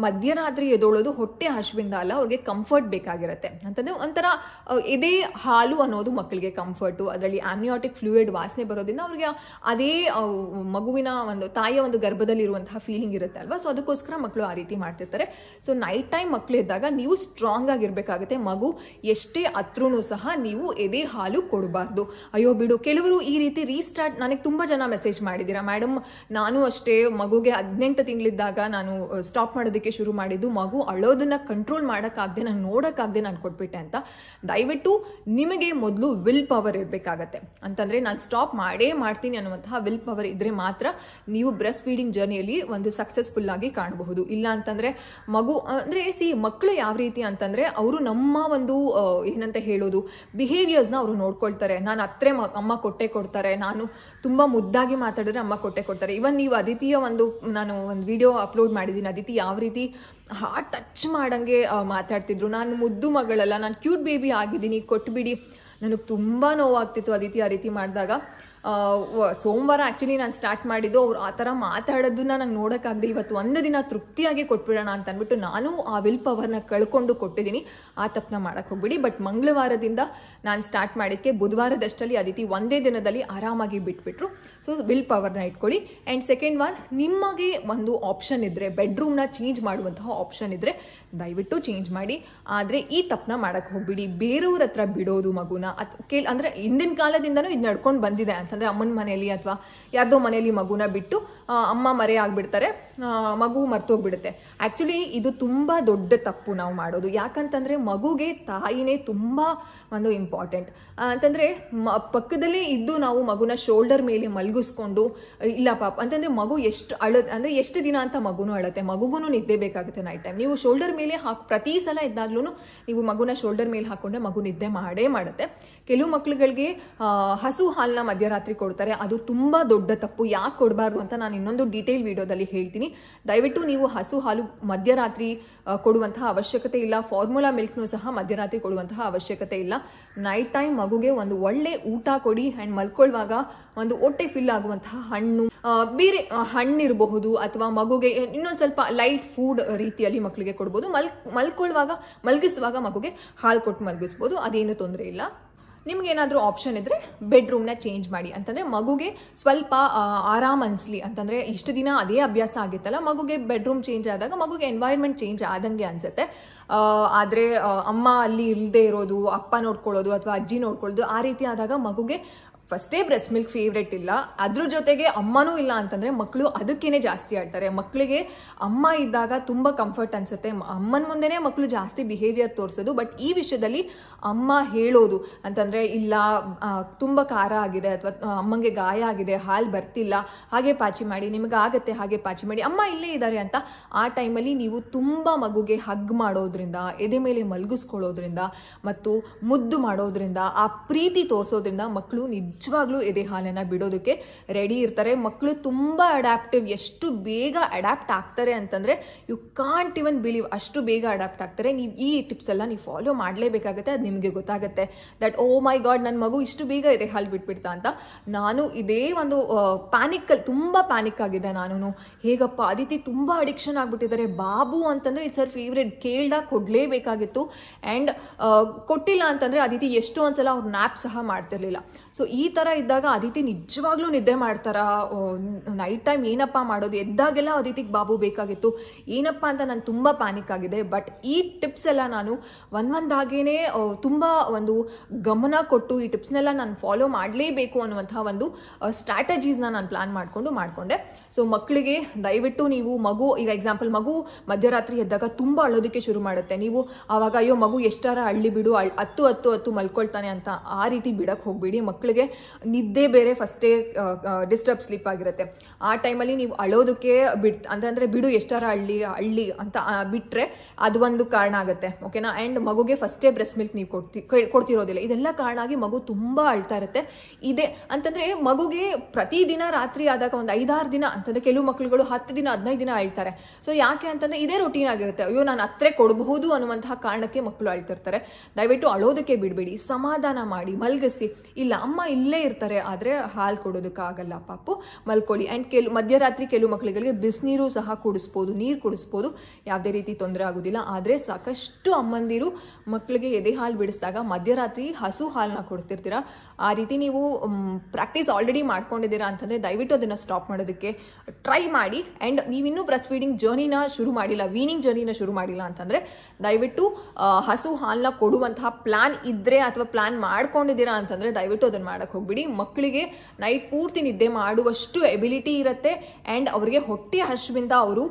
ಮಧ್ಯರಾತ್ರಿ ಎದೊಳೋದು ಹೊಟ್ಟೆ ಹಶ್ವಿಂದ ಅಲ್ಲ, ಅವ್ರಿಗೆ ಕಂಫರ್ಟ್ ಬೇಕಾಗಿರುತ್ತೆ. ಅಂತಂದರೆ ಒಂಥರ ಎದೆ ಹಾಲು ಅನ್ನೋದು ಮಕ್ಕಳಿಗೆ ಕಂಫರ್ಟು, ಅದರಲ್ಲಿ ಆಮ್ನಿಯಾಟಿಕ್ ಫ್ಲೂಯಿಡ್ ವಾಸನೆ ಬರೋದ್ರಿಂದ ಅವ್ರಿಗೆ ಅದೇ ಮಗುವಿನ ಒಂದು ತಾಯಿಯ ಒಂದು ಗರ್ಭದಲ್ಲಿ ಇರುವಂತಹ ಫೀಲಿಂಗ್ ಇರುತ್ತೆ ಅಲ್ವಾ. ಸೊ ಅದಕ್ಕೋಸ್ಕರ ಮಕ್ಕಳು ಆ ರೀತಿ ಮಾಡ್ತಿರ್ತಾರೆ. ಸೊ ನೈಟ್ ಟೈಮ್ ಮಕ್ಕಳು ಇದ್ದಾಗ ನೀವು ಸ್ಟ್ರಾಂಗ್ ಆಗಿರ್ಬೇಕಾಗುತ್ತೆ. ಮಗು ಎಷ್ಟೇ ಹತ್ರನೂ ಸಹ ನೀವು ಎದೆ ಹಾಲು ಕೊಡಬಾರ್ದು. ಅಯ್ಯೋ ಬಿಡು, ಕೆಲವರು ಈ ರೀತಿ ರೀಸ್ಟಾರ್ಟ್, ನನಗೆ ತುಂಬ ಜನ ಮೆಸೇಜ್ ಮಾಡಿದ್ದೀರಾ, ಮೇಡಮ್ ನಾನು ಅಷ್ಟೇ ಮಗುಗೆ 18 ತಿಂಗಳಿದ್ದಾಗ ನಾನು ಸ್ಟಾಪ್ ಮಾಡೋದಕ್ಕೆ ಶುರು ಮಾಡಿದ್ದು, ಮಗು ಅಳೋದನ್ನ ಕಂಟ್ರೋಲ್ ಮಾಡೋಕ್ಕಾಗದೆ, ನಾನು ನೋಡೋಕ್ಕಾಗದೆ ನಾನು ಕೊಟ್ಬಿಟ್ಟೆ ಅಂತ. ದಯವಿಟ್ಟು ನಿಮಗೆ ಮೊದಲು ವಿಲ್ ಪವರ್ ಇರಬೇಕಾಗತ್ತೆ. ಅಂತಂದರೆ ನಾನು ಸ್ಟಾಪ್ ಮಾಡೇ ಮಾಡ್ತೀನಿ ಅನ್ನುವಂತಹ ವಿಲ್ ಪವರ್ ಇದ್ದರೆ ಮಾತ್ರ ನೀವು ಬ್ರೆಸ್ಟ್ ಫೀಡಿಂಗ್ ಜರ್ನಿಯಲ್ಲಿ ಒಂದು ಸಕ್ಸಸ್ಫುಲ್ ಆಗಿ ಕಾಣಬಹುದು. ಇಲ್ಲ ಅಂತಂದರೆ ಮಗು ಅಂದರೆ ಮಕ್ಕಳು ಯಾವ ರೀತಿ ಅಂತಂದರೆ, ಅವರು ನಮ್ಮ ಒಂದು ಏನಂತ ಹೇಳೋದು ಬಿಹೇವಿಯರ್ಸ್ನ ಅವರು ನೋಡ್ಕೊಳ್ತಾರೆ. ನಾನು ಹತ್ರ ಅಮ್ಮ ಕೊಟ್ಟೆ ಕೊಡ್ತಾರೆ, ನಾನು ತುಂಬ ಮುದ್ದಾಗಿ ಮಾತಾಡಿದ್ರೆ ಅಮ್ಮ ಕೊಟ್ಟೆ ಕೊಡ್ತಾರೆ. ಇವನ್ ನೀವು ಅದಿತಿಯ ನಾನು ಒಂದು ವಿಡಿಯೋ ಅಪ್ಲೋಡ್ ಮಾಡಿದ್ದೀನಿ, ಅದಿತಿ ಯಾವ ರೀತಿ ಹಾರ್ಟ್ ಟಚ್ ಮಾಡಂಗೆ ಮಾತಾಡ್ತಿದ್ರು. ನಾನು ಮುದ್ದು ಮಗಳಲ್ಲ, ನಾನು ಕ್ಯೂಟ್ ಬೇಬಿ ಆಗಿದ್ದೀನಿ, ಕೊಟ್ಬಿಡಿ. ನನಗೆ ತುಂಬ ನೋವಾಗ್ತಿತ್ತು ಅದಿತಿ ಆ ರೀತಿ ಮಾಡಿದಾಗ. ಸೋಮವಾರ ಆ್ಯಕ್ಚುಲಿ ನಾನು ಸ್ಟಾರ್ಟ್ ಮಾಡಿದ್ದು, ಅವ್ರು ಆ ಥರ ಮಾತಾಡೋದನ್ನ ನಂಗೆ ನೋಡೋಕ್ಕಾಗದೆ ಇವತ್ತು ಒಂದು ದಿನ ತೃಪ್ತಿಯಾಗಿ ಕೊಟ್ಬಿಡೋಣ ಅಂತ ಅಂದ್ಬಿಟ್ಟು ನಾನು ಆ ವಿಲ್ ಪವರ್ನ ಕಳ್ಕೊಂಡು ಕೊಟ್ಟಿದ್ದೀನಿ. ಆ ತಪ್ಪನ್ನ ಮಾಡೋಕ್ಕೆ ಹೋಗ್ಬಿಡಿ. ಬಟ್ ಮಂಗಳವಾರದಿಂದ ನಾನು ಸ್ಟಾರ್ಟ್ ಮಾಡಿದ್ದಕ್ಕೆ ಬುಧವಾರದಷ್ಟಲ್ಲಿ ಅದಿತಿ ಒಂದೇ ದಿನದಲ್ಲಿ ಆರಾಮಾಗಿ ಬಿಟ್ಬಿಟ್ರು. ಸೊ ವಿಲ್ ಪವರ್ನ ಇಟ್ಕೊಳ್ಳಿ. ಆ್ಯಂಡ್ ಸೆಕೆಂಡ್ ಒನ್, ನಿಮಗೆ ಒಂದು ಆಪ್ಷನ್ ಇದ್ದರೆ, ಬೆಡ್ರೂಮ್ನ ಚೇಂಜ್ ಮಾಡುವಂತಹ ಆಪ್ಷನ್ ಇದ್ದರೆ ದಯವಿಟ್ಟು ಚೇಂಜ್ ಮಾಡಿ. ಆದರೆ ಈ ತಪ್ಪನ್ನ ಮಾಡೋಕ್ಕೆ ಹೋಗ್ಬಿಡಿ. ಬೇರೆಯವ್ರ ಹತ್ರ ಬಿಡೋದು ಮಗುನ ಅಂದರೆ ಹಿಂದಿನ ಕಾಲದಿಂದನೂ ಇದು ನಡ್ಕೊಂಡು ಬಂದಿದೆ. ಅಂತಂದರೆ ಅಮ್ಮನ ಮನೆಯಲ್ಲಿ ಅಥವಾ ಯಾರ್ದೋ ಮನೆಯಲ್ಲಿ ಮಗುನ ಬಿಟ್ಟು ಅಮ್ಮ ಮರೆ ಆಗಿಬಿಡ್ತಾರೆ, ಮಗು ಮರ್ತೋಗ್ಬಿಡುತ್ತೆ. ಆ್ಯಕ್ಚುಲಿ ಇದು ತುಂಬ ದೊಡ್ಡ ತಪ್ಪು ನಾವು ಮಾಡೋದು. ಯಾಕಂತಂದರೆ ಮಗುಗೆ ತಾಯಿನೇ ತುಂಬ ಒಂದು ಇಂಪಾರ್ಟೆಂಟ್. ಅಂತಂದರೆ ಪಕ್ಕದಲ್ಲೇ ಇದ್ದು ನಾವು ಮಗುನ ಶೋಲ್ಡರ್ ಮೇಲೆ ಮಲಗಿಸ್ಕೊಂಡು, ಇಲ್ಲ ಪಾಪ ಅಂತಂದರೆ ಮಗು ಎಷ್ಟು ಅಂದರೆ ಎಷ್ಟು ದಿನ ಅಂತ ಮಗುನೂ ಅಳುತ್ತೆ, ಮಗುಗೂ ನಿದ್ದೆ ಬೇಕಾಗುತ್ತೆ ನೈಟ್ ಟೈಮ್. ನೀವು ಶೋಲ್ಡರ್ ಮೇಲೆ ಪ್ರತಿ ಸಲ ಇದ್ದಾಗ್ಲೂ ನೀವು ಮಗುನ ಶೋಲ್ಡರ್ ಮೇಲೆ ಹಾಕೊಂಡ್ರೆ ಮಗು ನಿದ್ದೆ ಮಾಡೇ ಮಾಡುತ್ತೆ. ಕೆಲವು ಮಕ್ಳುಗಳಿಗೆ ಹಸು ಹಾಲನ್ನ ಮಧ್ಯರಾತ್ರಿ ಕೊಡ್ತಾರೆ, ಅದು ತುಂಬ ದೊಡ್ಡ ತಪ್ಪು. ಯಾಕೆ ಕೊಡಬಾರ್ದು ಅಂತ ನಾನು ಇನ್ನೊಂದು ಡೀಟೇಲ್ ವಿಡಿಯೋದಲ್ಲಿ ಹೇಳ್ತೀನಿ. ದಯವಿಟ್ಟು ನೀವು ಹಸು ಹಾಲು ಮಧ್ಯರಾತ್ರಿ ಕೊಡುವಂತಹ ಅವಶ್ಯಕತೆ ಇಲ್ಲ. ಫಾರ್ಮುಲಾ ಮಿಲ್ಕ್ನೂ ಸಹ ಮಧ್ಯರಾತ್ರಿ ಕೊಡುವಂತಹ ಅವಶ್ಯಕತೆ ಇಲ್ಲ. ನೈಟ್ ಟೈಮ್ ಮಗುಗೆ ಒಂದು ಒಳ್ಳೆ ಊಟ ಕೊಡಿ. ಆ್ಯಂಡ್ ಮಲ್ಕೊಳ್ಳುವಾಗ ಒಂದು ಹೊಟ್ಟೆ ಫಿಲ್ ಆಗುವಂತಹ ಹಣ್ಣು, ಬೇರೆ ಹಣ್ಣಿರಬಹುದು, ಅಥವಾ ಮಗುಗೆ ಇನ್ನೊಂದು ಸ್ವಲ್ಪ ಲೈಟ್ ಫುಡ್ ರೀತಿಯಲ್ಲಿ ಮಕ್ಕಳಿಗೆ ಕೊಡ್ಬೋದು. ಮಲಗಿಸುವಾಗ ಮಗುಗೆ ಹಾಲು ಕೊಟ್ಟು ಮಲಗಿಸ್ಬೋದು, ಅದೇನು ತೊಂದರೆ ಇಲ್ಲ. ನಿಮ್ಗೇನಾದರೂ ಆಪ್ಷನ್ ಇದ್ದರೆ ಬೆಡ್ರೂಮ್ನ ಚೇಂಜ್ ಮಾಡಿ. ಅಂತಂದರೆ ಮಗುಗೆ ಸ್ವಲ್ಪ ಆರಾಮ್ ಅನಿಸ್ಲಿ. ಅಂತಂದರೆ ಇಷ್ಟು ದಿನ ಅದೇ ಅಭ್ಯಾಸ ಆಗಿತ್ತಲ್ಲ, ಮಗುಗೆ ಬೆಡ್ರೂಮ್ ಚೇಂಜ್ ಆದಾಗ ಮಗುಗೆ ಎನ್ವೈರ್ಮೆಂಟ್ ಚೇಂಜ್ ಆದಂಗೆ ಅನಿಸುತ್ತೆ. ಆದರೆ ಅಮ್ಮ ಅಲ್ಲಿ ಇಲ್ಲದೆ ಇರೋದು, ಅಪ್ಪ ನೋಡ್ಕೊಳ್ಳೋದು ಅಥವಾ ಅಜ್ಜಿ ನೋಡ್ಕೊಳ್ಳೋದು, ಆ ರೀತಿ ಆದಾಗ ಮಗುಗೆ ಫಸ್ಟೇ ಬ್ರೆಸ್ಟ್ ಮಿಲ್ಕ್ ಫೇವ್ರೇಟ್ ಇಲ್ಲ, ಅದ್ರ ಜೊತೆಗೆ ಅಮ್ಮನೂ ಇಲ್ಲ ಅಂತಂದರೆ ಮಕ್ಕಳು ಅದಕ್ಕೇನೆ ಜಾಸ್ತಿ ಆಡ್ತಾರೆ. ಮಕ್ಕಳಿಗೆ ಅಮ್ಮ ಇದ್ದಾಗ ತುಂಬ ಕಂಫರ್ಟ್ ಅನಿಸುತ್ತೆ, ಅಮ್ಮನ ಮುಂದೆನೇ ಮಕ್ಕಳು ಜಾಸ್ತಿ ಬಿಹೇವಿಯರ್ ತೋರಿಸೋದು. ಬಟ್ ಈ ವಿಷಯದಲ್ಲಿ ಅಮ್ಮ ಹೇಳೋದು ಅಂತಂದರೆ, ಇಲ್ಲ ತುಂಬ ಖಾರ ಆಗಿದೆ ಅಥವಾ ಅಮ್ಮಂಗೆ ಗಾಯ ಆಗಿದೆ, ಹಾಲು ಬರ್ತಿಲ್ಲ, ಹಾಗೆ ಪಾಚಿ ಮಾಡಿ, ನಿಮಗಾಗತ್ತೆ ಹಾಗೆ ಪಾಚಿ ಮಾಡಿ, ಅಮ್ಮ ಇಲ್ಲೇ ಇದ್ದಾರೆ ಅಂತ ಆ ಟೈಮಲ್ಲಿ ನೀವು ತುಂಬ ಮಗುಗೆ ಹಗ್ ಮಾಡೋದ್ರಿಂದ, ಎದೆ ಮೇಲೆ ಮಲಗಿಸ್ಕೊಳ್ಳೋದ್ರಿಂದ ಮತ್ತು ಮುದ್ದು ಮಾಡೋದ್ರಿಂದ, ಆ ಪ್ರೀತಿ ತೋರಿಸೋದ್ರಿಂದ ಮಕ್ಕಳು ನಿಜವಾಗ್ಲೂ ಎದೆ ಹಾಲನ್ನು ಬಿಡೋದಕ್ಕೆ ರೆಡಿ ಇರ್ತಾರೆ. ಮಕ್ಕಳು ತುಂಬ ಅಡ್ಯಾಪ್ಟಿವ್. ಎಷ್ಟು ಬೇಗ ಅಡ್ಯಾಪ್ಟ್ ಆಗ್ತಾರೆ ಅಂತಂದರೆ ಯು ಕಾಂಟ್ ಇವನ್ ಬಿಲೀವ್, ಅಷ್ಟು ಬೇಗ ಅಡ್ಯಾಪ್ಟ್ ಆಗ್ತಾರೆ. ನೀವು ಈ ಟಿಪ್ಸ್ ಎಲ್ಲ ನೀವು ಫಾಲೋ ಮಾಡಲೇಬೇಕಾಗುತ್ತೆ. ಅದು ನಿಮಗೆ ಗೊತ್ತಾಗುತ್ತೆ ದಟ್ ಓ ಮೈ ಗಾಡ್, ನನ್ನ ಮಗು ಇಷ್ಟು ಬೇಗ ಎದೆ ಹಾಲು ಬಿಟ್ಬಿಡ್ತಾ ಅಂತ. ನಾನು ಇದೇ ಒಂದು ಪ್ಯಾನಿಕಲ್ಲಿ ತುಂಬ ಪ್ಯಾನಿಕ್ ಆಗಿದೆ ನಾನು. ಹೇಗಪ್ಪ ಅದಿತಿ ತುಂಬ ಅಡಿಕ್ಷನ್ ಆಗಿಬಿಟ್ಟಿದ್ದಾರೆ, ಬಾಬು ಅಂತಂದರೆ ಇಟ್ಸ್ ಅವರ್ ಫೇವ್ರೇಟ್, ಕೇಳ್ದಾಗ ಕೊಡಲೇಬೇಕಾಗಿತ್ತು. ಆ್ಯಂಡ್ ಕೊಟ್ಟಿಲ್ಲ ಅಂತಂದರೆ ಅದಿತಿ ಎಷ್ಟೋ ಒಂದ್ಸಲ ಅವ್ರು ನ್ಯಾಪ್ ಸಹ ಮಾಡ್ತಿರ್ಲಿಲ್ಲ. ಸೊ ಈ ಥರ ಇದ್ದಾಗ ಅದಿತಿ ನಿಜವಾಗ್ಲೂ ನಿದ್ದೆ ಮಾಡ್ತಾರಾ? ನೈಟ್ ಟೈಮ್ ಏನಪ್ಪ ಮಾಡೋದು? ಎದ್ದಾಗೆಲ್ಲ ಅದಿತಿಗೆ ಬಾಬು ಬೇಕಾಗಿತ್ತು, ಏನಪ್ಪ ಅಂತ ನಾನು ತುಂಬ ಪ್ಯಾನಿಕ್ ಆಗಿದೆ. ಬಟ್ ಈ ಟಿಪ್ಸ್ ಎಲ್ಲ ನಾನು ಒಂದಾಗೇನೆ ತುಂಬ ಒಂದು ಗಮನ ಕೊಟ್ಟು ಈ ಟಿಪ್ಸ್ನೆಲ್ಲ ನಾನು ಫಾಲೋ ಮಾಡಲೇಬೇಕು ಅನ್ನುವಂಥ ಒಂದು ಸ್ಟ್ರಾಟಜೀಸ್ನ ನಾನು ಪ್ಲಾನ್ ಮಾಡಿಕೊಂಡೆ. ಸೊ ಮಕ್ಕಳಿಗೆ ದಯವಿಟ್ಟು ನೀವು ಈಗ ಎಕ್ಸಾಂಪಲ್ ಮಗು ಮಧ್ಯರಾತ್ರಿ ಎದ್ದಾಗ ತುಂಬಾ ಅಳೋದಕ್ಕೆ ಶುರು ಮಾಡುತ್ತೆ, ನೀವು ಆವಾಗ ಅಯ್ಯೋ ಮಗು ಎಷ್ಟಾರ ಅಳ್ಳಿ ಬಿಡು, ಹತ್ತು ಮಲ್ಕೊಳ್ತಾನೆ ಅಂತ ಆ ರೀತಿ ಬಿಡಕ್ ಹೋಗ್ಬೇಡಿ. ಮಕ್ಕಳಿಗೆ ನಿದ್ದೆ ಬೇರೆ ಫಸ್ಟೇ ಡಿಸ್ಟರ್ಬ್ ಸ್ಲೀಪ್ ಆಗಿರುತ್ತೆ. ಆ ಟೈಮಲ್ಲಿ ನೀವು ಅಳೋದಕ್ಕೆ ಅಂದ್ರೆ ಬಿಡು ಎಷ್ಟಾರ ಅಳ್ಳಿ ಅಂತ ಬಿಟ್ರೆ ಅದು ಒಂದು ಕಾರಣ ಆಗುತ್ತೆ. ಓಕೆನಾ. ಅಂಡ್ ಮಗುಗೆ ಫಸ್ಟೇ ಬ್ರೆಸ್ಟ್ ಮಿಲ್ಕ್ ನೀವು ಕೊಡ್ತಿರೋದಿಲ್ಲ. ಇದೆಲ್ಲ ಕಾರಣ ಆಗಿ ಮಗು ತುಂಬಾ ಅಳ್ತಾ ಇರುತ್ತೆ. ಇದೆ ಅಂತಂದ್ರೆ ಮಗುಗೆ ಪ್ರತಿದಿನ ರಾತ್ರಿ ಆದಾಗ ಒಂದು 5-6 ದಿನ ಅಂತಂದ್ರೆ ಕೆಲವು ಮಕ್ಕಳುಗಳು 10 ದಿನ 15 ದಿನ ಅಳ್ತಾರೆ. ಸೊ ಯಾಕೆ ಅಂತಂದ್ರೆ ಇದೇ ರೊಟೀನ್ ಆಗಿರುತ್ತೆ. ಅಯ್ಯೋ ನಾನು ಹತ್ರ ಕೊಡಬಹುದು ಅನ್ನುವಂತಹ ಕಾರಣಕ್ಕೆ ಮಕ್ಕಳು ಅಳ್ತಿರ್ತಾರೆ. ದಯವಿಟ್ಟು ಅಳೋದಕ್ಕೆ ಬಿಡಬೇಡಿ, ಸಮಾಧಾನ ಮಾಡಿ ಮಲ್ಗಿಸಿ. ಇಲ್ಲ ಅಮ್ಮ ಇಲ್ಲೇ ಇರ್ತಾರೆ, ಆದ್ರೆ ಹಾಲು ಕೊಡೋದಕ್ಕಾಗಲ್ಲ ಪಾಪು, ಮಲ್ಕೊಳ್ಳಿ. ಅಂಡ್ ಮಧ್ಯರಾತ್ರಿ ಕೆಲವು ಮಕ್ಕಳುಗಳಿಗೆ ಬಿಸಿನೀರು ಸಹ ಕುಡಿಸ್ಬೋದು, ನೀರು ಕುಡಿಸ್ಬೋದು, ಯಾವುದೇ ರೀತಿ ತೊಂದರೆ ಆಗೋದಿಲ್ಲ. ಆದ್ರೆ ಸಾಕಷ್ಟು ಅಮ್ಮಂದಿರು ಮಕ್ಕಳಿಗೆ ಎದೆ ಹಾಲು ಬಿಡಿಸಿದಾಗ ಮಧ್ಯರಾತ್ರಿ ಹಸು ಹಾಲನ್ನ ಕೊಡ್ತಿರ್ತೀರಾ. ಆ ರೀತಿ ನೀವು ಪ್ರಾಕ್ಟೀಸ್ ಆಲ್ರೆಡಿ ಮಾಡ್ಕೊಂಡಿದ್ದೀರಾ ಅಂತಂದ್ರೆ ದಯವಿಟ್ಟು ಅದನ್ನ ಸ್ಟಾಪ್ ಮಾಡೋದಕ್ಕೆ ಟ್ರೈ ಮಾಡಿ. ಅಂಡ್ ನೀವಿನ್ನೂ ಬ್ರೆಸ್ಟ್ ಫೀಡಿಂಗ್ ಜರ್ನಿನ ಶುರು ಮಾಡಿಲ್ಲ, ವೀನಿಂಗ್ ಜರ್ನಿನ ಶುರು ಮಾಡಿಲ್ಲ ಅಂತಂದ್ರೆ ದಯವಿಟ್ಟು ಹಸು ಹಾಲನ್ನ ಕೊಡುವಂತಹ ಪ್ಲಾನ್ ಇದ್ರೆ ಅಥವಾ ಪ್ಲಾನ್ ಮಾಡ್ಕೊಂಡಿದ್ದೀರಾ ಅಂತಂದ್ರೆ ದಯವಿಟ್ಟು ಅದನ್ನ ಮಾಡಕ್ ಹೋಗ್ಬಿಡಿ. ಮಕ್ಕಳಿಗೆ ನೈಟ್ ಪೂರ್ತಿ ನಿದ್ದೆ ಮಾಡುವಷ್ಟು ಎಬಿಲಿಟಿ ಇರುತ್ತೆ. ಅಂಡ್ ಅವ್ರಿಗೆ ಹೊಟ್ಟೆ ಹಶ್ವಿಂದ ಅವರು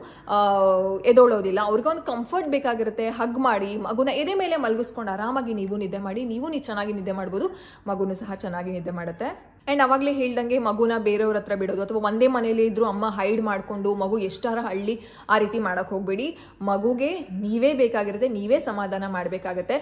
ಎದೊಳೋದಿಲ್ಲ. ಅವ್ರಿಗೆ ಒಂದು ಕಂಫರ್ಟ್ ಬೇಕಾಗಿರುತ್ತೆ. ಹಗ್ ಮಾಡಿ ಮಗುನ ಎದೆ ಮೇಲೆ ಮಲಗಿಸ್ಕೊಂಡು ಆರಾಮಾಗಿ ನೀವು ನಿದ್ದೆ ಮಾಡಿ. ನೀವು ಚೆನ್ನಾಗಿ ನಿದ್ದೆ ಮಾಡ್ಬೋದು, ಮಗುನು ಸಹ ಚೆನ್ನಾಗಿ ನಿದ್ದೆ ಮಾಡುತ್ತೆ. ಅಂಡ್ ಅವಾಗಲೇ ಹೇಳ್ದಂಗೆ ಮಗುನ ಬೇರೆಯವ್ರ ಹತ್ರ ಬಿಡೋದು ಅಥವಾ ಒಂದೇ ಮನೇಲಿ ಇದ್ರು ಅಮ್ಮ ಹೈಡ್ ಮಾಡ್ಕೊಂಡು ಮಗು ಎಷ್ಟಾರ ಹಳ್ಳಿ ಆ ರೀತಿ ಮಾಡಕ್ ಹೋಗ್ಬೇಡಿ. ಮಗುಗೆ ನೀವೇ ಬೇಕಾಗಿರುತ್ತೆ, ನೀವೇ ಸಮಾಧಾನ ಮಾಡ್ಬೇಕಾಗತ್ತೆ.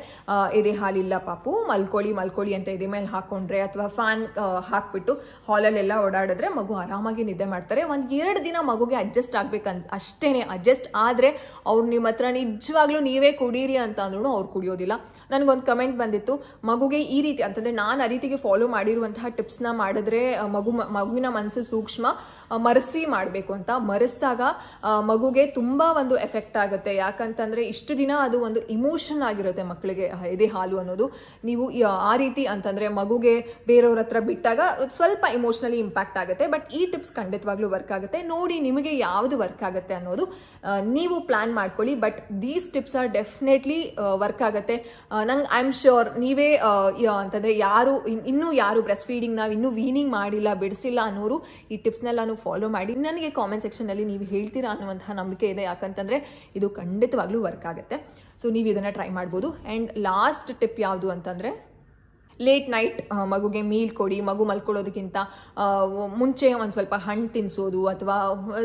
ಎದೆ ಹಾಲಿಲ್ಲ ಪಾಪು, ಮಲ್ಕೊಳ್ಳಿ ಅಂತ ಎದೆ ಮೇಲೆ ಹಾಕೊಂಡ್ರೆ ಅಥವಾ ಫ್ಯಾನ್ ಹಾಕ್ಬಿಟ್ಟು ಹಾಲಲ್ಲೆಲ್ಲ ಓಡಾಡಿದ್ರೆ ಮಗು ಆರಾಮಾಗಿ ನಿದ್ದೆ ಮಾಡ್ತಾರೆ. 1-2 ದಿನ ಮಗುಗೆ ಅಡ್ಜಸ್ಟ್ ಆಗ್ಬೇಕಂತ ಅಷ್ಟೇನೆ. ಅಡ್ಜಸ್ಟ್ ಆದ್ರೆ ಅವ್ರು ನಿಮ್ಮ ಹತ್ರ ನಿಜವಾಗ್ಲೂ ನೀವೇ ಕುಡೀರಿ ಅಂತ ಅಂದ್ರೂ ಅವ್ರು ಕುಡಿಯೋದಿಲ್ಲ. ನನಗೊಂದು ಕಮೆಂಟ್ ಬಂದಿತ್ತು, ಮಗುಗೆ ಈ ರೀತಿ ಅಂತಂದ್ರೆ ನಾನು ಆ ರೀತಿಗೆ ಫಾಲೋ ಮಾಡಿರುವಂತಹ ಟಿಪ್ಸ್ನ ಮಾಡಿದ್ರೆ ಮಗುವಿನ ಮನಸ್ಸು ಸೂಕ್ಷ್ಮ ಮರೆಸಿ ಮಾಡಬೇಕು ಅಂತ. ಮರೆಸಿದಾಗ ಮಗುಗೆ ತುಂಬಾ ಒಂದು ಎಫೆಕ್ಟ್ ಆಗುತ್ತೆ. ಯಾಕಂತಂದ್ರೆ ಇಷ್ಟು ದಿನ ಅದು ಒಂದು ಇಮೋಷನ್ ಆಗಿರುತ್ತೆ ಮಕ್ಕಳಿಗೆ ಎದೆ ಹಾಲು ಅನ್ನೋದು. ನೀವು ಆ ರೀತಿ ಅಂತಂದ್ರೆ ಮಗುಗೆ ಬೇರೆಯವ್ರ ಹತ್ರ ಬಿಟ್ಟಾಗ ಸ್ವಲ್ಪ ಇಮೋಷನಲಿ ಇಂಪ್ಯಾಕ್ಟ್ ಆಗುತ್ತೆ. ಬಟ್ ಈ ಟಿಪ್ಸ್ ಖಂಡಿತವಾಗ್ಲೂ ವರ್ಕ್ ಆಗುತ್ತೆ. ನೋಡಿ ನಿಮಗೆ ಯಾವ್ದು ವರ್ಕ್ ಆಗುತ್ತೆ ಅನ್ನೋದು ನೀವು ಪ್ಲಾನ್ ಮಾಡ್ಕೊಳ್ಳಿ. But these tips are definitely work ಆಗುತ್ತೆ. ನಂಗೆ ಐ ಆಮ್ ಶ್ಯೂರ್ ನೀವೇ ಅಂತಂದ್ರೆ ಇನ್ನೂ ಯಾರು ಬ್ರೆಸ್ಟ್ ಫೀಡಿಂಗ್ ನಾವು ಇನ್ನೂ ವೀನಿಂಗ್ ಮಾಡಿಲ್ಲ, ಬಿಡಿಸಿಲ್ಲ ಅನ್ನೋರು ಈ ಟಿಪ್ಸ್ನೆಲ್ಲಾನು ಫಾಲೋ ಮಾಡಿ ನನಗೆ ಕಾಮೆಂಟ್ ಸೆಕ್ಷನ್ ಅಲ್ಲಿ ನೀವು ಹೇಳ್ತೀರಾ ಅನ್ನುವಂತಹ ನಂಬಿಕೆ ಇದೆ. ಯಾಕಂತಂದ್ರೆ ಇದು ಖಂಡಿತವಾಗ್ಲೂ ವರ್ಕ್ ಆಗುತ್ತೆ. ಸೊ ನೀವು ಇದನ್ನ ಟ್ರೈ ಮಾಡ್ಬೋದು. ಅಂಡ್ ಲಾಸ್ಟ್ ಟಿಪ್ ಯಾವುದು ಅಂತಂದ್ರೆ ಲೇಟ್ ನೈಟ್ ಮಗುಗೆ ಮೀಲ್ ಕೊಡಿ. ಮಗು ಮಲ್ಕೊಳ್ಳೋದಕ್ಕಿಂತ ಮುಂಚೆ ಒಂದು ಸ್ವಲ್ಪ ಹಣ್ಣು ತಿನ್ನಿಸೋದು ಅಥವಾ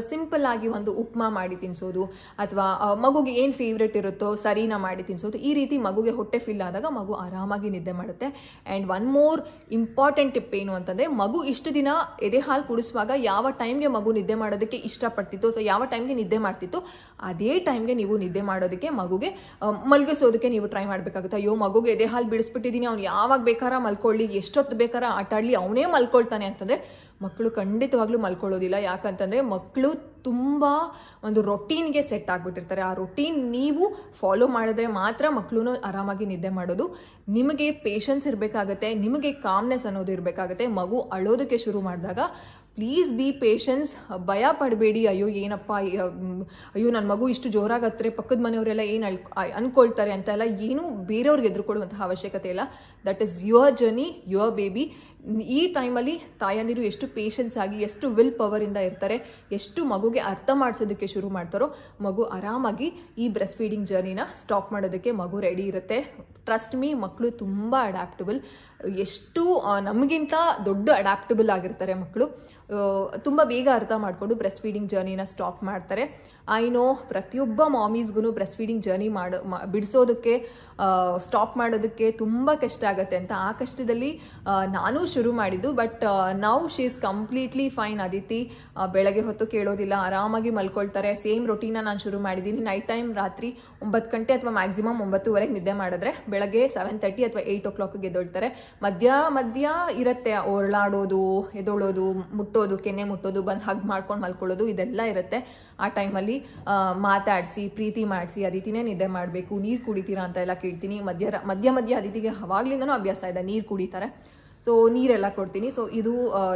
ಸಿಂಪಲ್ ಆಗಿ ಒಂದು ಉಪ್ಮಾ ಮಾಡಿ ತಿನ್ನಿಸೋದು ಅಥವಾ ಮಗುಗೆ ಏನು ಫೇವ್ರೆಟ್ ಇರುತ್ತೋ ಸರಿನಾ ಮಾಡಿ ತಿನ್ನಿಸೋದು. ಈ ರೀತಿ ಮಗುಗೆ ಹೊಟ್ಟೆ ಫಿಲ್ ಆದಾಗ ಮಗು ಆರಾಮಾಗಿ ನಿದ್ದೆ ಮಾಡುತ್ತೆ. And one more important tip ಏನು ಅಂತಂದರೆ, ಮಗು ಇಷ್ಟು ದಿನ ಎದೆ ಹಾಲು ಕುಡಿಸುವಾಗ ಯಾವ ಟೈಮ್ಗೆ ಮಗು ನಿದ್ದೆ ಮಾಡೋದಕ್ಕೆ ಇಷ್ಟಪಡ್ತಿತ್ತು ಅಥವಾ ಯಾವ ಟೈಮ್ಗೆ ನಿದ್ದೆ ಮಾಡ್ತಿತ್ತು ಅದೇ ಟೈಮ್ಗೆ ನೀವು ನಿದ್ದೆ ಮಾಡೋದಕ್ಕೆ ಮಗುಗೆ ಮಲಗಿಸೋದಕ್ಕೆ ನೀವು ಟ್ರೈ ಮಾಡಬೇಕಾಗುತ್ತೆ. ಅಯ್ಯೋ ಮಗುಗೆ ಎದೆ ಹಾಲು ಬಿಡಿಸ್ಬಿಟ್ಟಿದ್ದೀನಿ, ಅವ್ನು ಯಾವಾಗ ಬೇಕಾದ್ರೆ ಮಲ್ಕೊಳ್ಳಿ, ಎಷ್ಟೊತ್ತು ಬೇಕಾದ್ರೆ ಆಟ ಆಡಲಿ, ಅವನೇ ಮಲ್ಕೊಳ್ತಾನೆ ಅಂತಂದ್ರೆ ಮಕ್ಕಳು ಖಂಡಿತವಾಗ್ಲೂ ಮಲ್ಕೊಳ್ಳೋದಿಲ್ಲ. ಯಾಕಂತಂದ್ರೆ ಮಕ್ಕಳು ತುಂಬಾ ಒಂದು ರೊಟೀನ್ಗೆ ಸೆಟ್ ಆಗ್ಬಿಟ್ಟಿರ್ತಾರೆ. ಆ ರೊಟೀನ್ ನೀವು ಫಾಲೋ ಮಾಡಿದ್ರೆ ಮಾತ್ರ ಮಕ್ಕಳು ಆರಾಮಾಗಿ ನಿದ್ದೆ ಮಾಡೋದು. ನಿಮಗೆ ಪೇಷನ್ಸ್ ಇರಬೇಕಾಗತ್ತೆ, ನಿಮಗೆ ಕಾಮ್ನೆಸ್ ಅನ್ನೋದು ಇರಬೇಕಾಗತ್ತೆ. ಮಗು ಅಳೋದಕ್ಕೆ ಶುರು ಮಾಡಿದಾಗ ಪ್ಲೀಸ್ ಬಿ ಪೇಷನ್ಸ್, ಭಯ ಪಡಬೇಡಿ. ಅಯ್ಯೋ ಏನಪ್ಪ, ಅಯ್ಯೋ ನನ್ನ ಮಗು ಇಷ್ಟು ಜೋರಾಗತ್ತರೆ ಪಕ್ಕದ ಮನೆಯವರೆಲ್ಲ ಏನು ಅನ್ಕೊಳ್ತಾರೆ ಅಂತ ಎಲ್ಲ ಏನೂ ಬೇರೆಯವ್ರಿಗೆ ಎದುರುಕೊಡುವಂತಹ ಅವಶ್ಯಕತೆ ಇಲ್ಲ. That is your journey, your baby. ಈ ಟೈಮಲ್ಲಿ ತಾಯಂದಿರು ಎಷ್ಟು ಪೇಷನ್ಸ್ ಆಗಿ ಎಷ್ಟು ವಿಲ್ ಪವರಿಂದ ಇರ್ತಾರೆ, ಎಷ್ಟು ಮಗುಗೆ ಅರ್ಥ ಮಾಡಿಸೋದಕ್ಕೆ ಶುರು ಮಾಡ್ತಾರೋ ಮಗು ಆರಾಮಾಗಿ ಈ ಬ್ರೆಸ್ಟ್ ಫೀಡಿಂಗ್ ಜರ್ನಿನ ಸ್ಟಾಪ್ ಮಾಡೋದಕ್ಕೆ ಮಗು ರೆಡಿ ಇರುತ್ತೆ. ಟ್ರಸ್ಟ್ ಮೀ, ಮಕ್ಕಳು ತುಂಬ ಅಡ್ಯಾಪ್ಟಬಲ್, ಎಷ್ಟು ನಮಗಿಂತ ದೊಡ್ಡ ಅಡ್ಯಾಪ್ಟಬಲ್ ಆಗಿರ್ತಾರೆ ಮಕ್ಕಳು. ತುಂಬ ಬೇಗ ಅರ್ಥ ಮಾಡಿಕೊಂಡು ಬ್ರೆಸ್ಟ್ ಫೀಡಿಂಗ್ ಜರ್ನಿನ ಸ್ಟಾಪ್ ಮಾಡ್ತಾರೆ. ಐ ನೋ ಪ್ರತಿಯೊಬ್ಬ ಮಾಮೀಸ್ಗೂ ಬ್ರೆಸ್ಟ್ ಫೀಡಿಂಗ್ ಜರ್ನಿ ಬಿಡಿಸೋದಕ್ಕೆ ಸ್ಟಾಪ್ ಮಾಡೋದಕ್ಕೆ ತುಂಬ ಕಷ್ಟ ಆಗುತ್ತೆ ಅಂತ. ಆ ಕಷ್ಟದಲ್ಲಿ ನಾನು ಶುರು ಮಾಡಿದ್ದು. ಬಟ್ ನಾವು she is completely fine. Aditi ಬೆಳಗ್ಗೆ ಹೊತ್ತು ಕೇಳೋದಿಲ್ಲ, ಆರಾಮಾಗಿ ಮಲ್ಕೊಳ್ತಾರೆ. ಸೇಮ್ ರೊಟೀನ ನಾನು ಶುರು ಮಾಡಿದ್ದೀನಿ. ನೈಟ್ ಟೈಮ್ ರಾತ್ರಿ 9 ಗಂಟೆ ಅಥವಾ ಮ್ಯಾಕ್ಸಿಮಮ್ 9:30 ನಿದ್ದೆ ಮಾಡಿದ್ರೆ ಬೆಳಗ್ಗೆ 7:30 ಅಥವಾ 8 o'clock ಎದ್ದೊಳ್ತಾರೆ. ಮಧ್ಯ ಇರುತ್ತೆ ಓರ್ಲಾಡೋದು, ಎದೊಳೋದು, ಮುಟ್ಟೋದು, ಕೆನ್ನೆ ಮುಟ್ಟೋದು, ಬಂದು ಹಗ್ ಮಾಡ್ಕೊಂಡು ಮಲ್ಕೊಳ್ಳೋದು, ಇದೆಲ್ಲ ಇರುತ್ತೆ. ಆ ಟೈಮಲ್ಲಿ ಮಾತಾಡಿಸಿ ಪ್ರೀತಿ ಮಾಡಿಸಿ ಅದಿತಿನೇ ನಿದ್ದೆ ಮಾಡಬೇಕು. ನೀರು ಕುಡಿತೀರಾ ಅಂತ ಎಲ್ಲ ಕೇಳ್ತೀನಿ. ಮಧ್ಯ ಅದಿತಿಗೆ ಅವಾಗ್ಲಿಂದನೂ ಅಭ್ಯಾಸ ಇದೆ, ನೀರು ಕುಡಿತಾರೆ. ಸೊ ನೀರೆಲ್ಲ ಕೊಡ್ತೀನಿ. ಸೊ ಇದು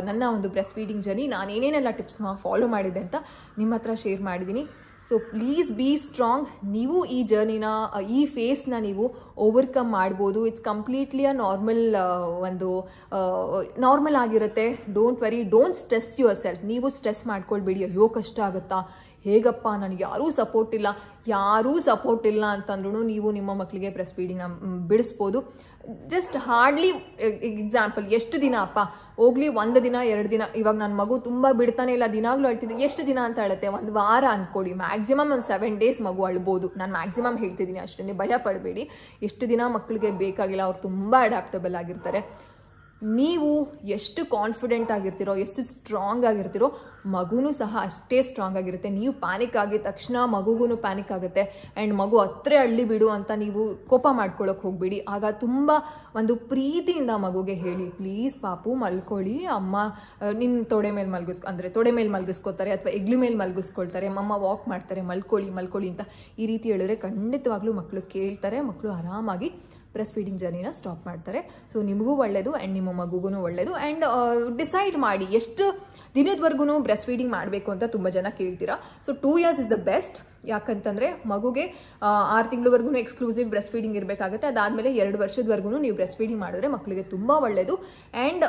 ನನ್ನ ಒಂದು ಬ್ರೆಸ್ಟ್ ಫೀಡಿಂಗ್ ಜರ್ನಿ. ನಾನು ಏನೇನೆಲ್ಲ ಟಿಪ್ಸ್ನ ಫಾಲೋ ಮಾಡಿದೆ ಅಂತ ನಿಮ್ಮ ಹತ್ರ ಶೇರ್ ಮಾಡಿದ್ದೀನಿ. So please be strong. ನೀವು ಈ ಜರ್ನಿನ, ಈ ಫೇಸ್ನ ನೀವು ಓವರ್ಕಮ್ ಮಾಡ್ಬೋದು. ಇಟ್ಸ್ ಕಂಪ್ಲೀಟ್ಲಿ ನಾರ್ಮಲ್ ಆಗಿರುತ್ತೆ. Don't worry, don't stress your self. ನೀವು ಸ್ಟ್ರೆಸ್ ಮಾಡ್ಕೊಳ್ಬೇಡಿ, ಅಯ್ಯೋ ಕಷ್ಟ ಆಗುತ್ತಾ, ಹೇಗಪ್ಪ ನನಗೆ ಯಾರೂ ಸಪೋರ್ಟ್ ಇಲ್ಲ ಅಂತಂದ್ರೂ ನೀವು ನಿಮ್ಮ ಮಕ್ಕಳಿಗೆ ಬ್ರೆಸ್ಟ್ ಫೀಡಿಂಗ್ನ ಬಿಡಿಸ್ಬೋದು. ಜಸ್ಟ್ ಹಾರ್ಡ್ಲಿ ಎಕ್ಸಾಂಪಲ್, ಎಷ್ಟು ದಿನ ಅಪ್ಪ ಹೋಗ್ಲಿ, 1 ದಿನ 2 ದಿನ. ಇವಾಗ ನನ್ನ ಮಗು ತುಂಬ ಬಿಡ್ತಾನೆ ಇಲ್ಲ, ದಿನಾಗ್ಲೂ ಅಳ್ತಿದ್ದೆ, ಎಷ್ಟು ದಿನ ಅಂತ ಹೇಳುತ್ತೆ, 1 ವಾರ ಅಂದ್ಕೊಳ್ಳಿ. ಮ್ಯಾಕ್ಸಿಮಮ್ ಒಂದು 7 ಡೇಸ್ ಮಗು ಅಳ್ಬೋದು. ನಾನು ಮ್ಯಾಕ್ಸಿಮಮ್ ಹೇಳ್ತಿದ್ದೀನಿ ಅಷ್ಟೇ, ಭಯ ಪಡಬೇಡಿ. ಎಷ್ಟು ದಿನ ಮಕ್ಕಳಿಗೆ ಬೇಕಾಗಿಲ್ಲ, ಅವ್ರು ತುಂಬ ಅಡ್ಯಾಪ್ಟಬಲ್ ಆಗಿರ್ತಾರೆ. ನೀವು ಎಷ್ಟು ಕಾನ್ಫಿಡೆಂಟ್ ಆಗಿರ್ತೀರೋ, ಎಷ್ಟು ಸ್ಟ್ರಾಂಗ್ ಆಗಿರ್ತೀರೋ, ಮಗುನೂ ಸಹ ಅಷ್ಟೇ ಸ್ಟ್ರಾಂಗ್ ಆಗಿರುತ್ತೆ. ನೀವು ಪ್ಯಾನಿಕ್ ಆಗಿದ ತಕ್ಷಣ ಮಗುಗೂ ಪ್ಯಾನಿಕ್ ಆಗುತ್ತೆ. ಆ್ಯಂಡ್ ಮಗು ಹತ್ರ ಅಳ್ಳಿ ಬಿಡು ಅಂತ ನೀವು ಕೋಪ ಮಾಡ್ಕೊಳ್ಳೋಕೆ ಹೋಗ್ಬೇಡಿ. ಆಗ ತುಂಬ ಒಂದು ಪ್ರೀತಿಯಿಂದ ಮಗುಗೆ ಹೇಳಿ, ಪ್ಲೀಸ್ ಪಾಪು ಮಲ್ಕೊಳ್ಳಿ, ಅಮ್ಮ ನಿನ್ನ ತೊಡೆ ಮೇಲೆ ಮಲ್ಗಿಸ್ಕೋತಾರೆ ಅಥವಾ ಎಗ್ಲು ಮೇಲೆ ಮಲ್ಗಿಸ್ಕೊಳ್ತಾರೆ, ಅಮ್ಮ ವಾಕ್ ಮಾಡ್ತಾರೆ, ಮಲ್ಕೊಳ್ಳಿ ಅಂತ ಈ ರೀತಿ ಹೇಳಿದ್ರೆ ಖಂಡಿತವಾಗ್ಲೂ ಮಕ್ಕಳು ಕೇಳ್ತಾರೆ. ಮಕ್ಕಳು ಆರಾಮಾಗಿ ಬ್ರೆಸ್ಟ್ ಫೀಡಿಂಗ್ ಜರ್ನಿನ ಸ್ಟಾಪ್ ಮಾಡ್ತಾರೆ. ಸೊ ನಿಮಗೂ ಒಳ್ಳೆಯದು ಆ್ಯಂಡ್ ನಿಮ್ಮ ಮಗುಗೂ ಒಳ್ಳೆಯದು. ಆ್ಯಂಡ್ ಡಿಸೈಡ್ ಮಾಡಿ ಎಷ್ಟು ದಿನದವರೆಗೂ ಬ್ರೆಸ್ಟ್ ಫೀಡಿಂಗ್ ಮಾಡಬೇಕು ಅಂತ ತುಂಬ ಜನ ಕೇಳ್ತೀರಾ. So 2 years is the best. ಯಾಕಂತಂದರೆ ಮಗುಗೆ 6 ತಿಂಗಳವರೆಗೂ ಎಕ್ಸ್ಕ್ಲೂಸಿವ್ ಬ್ರೆಸ್ಟ್ ಫೀಡಿಂಗ್ ಇರಬೇಕಾಗುತ್ತೆ. ಅದಾದಮೇಲೆ 2 ವರ್ಷದವರೆಗೂ ನೀವು ಬ್ರೆಸ್ಟ್ ಫೀಡಿಂಗ್ ಮಾಡಿದ್ರೆ ಮಕ್ಕಳಿಗೆ ತುಂಬ ಒಳ್ಳೆಯದು. ಆ್ಯಂಡ್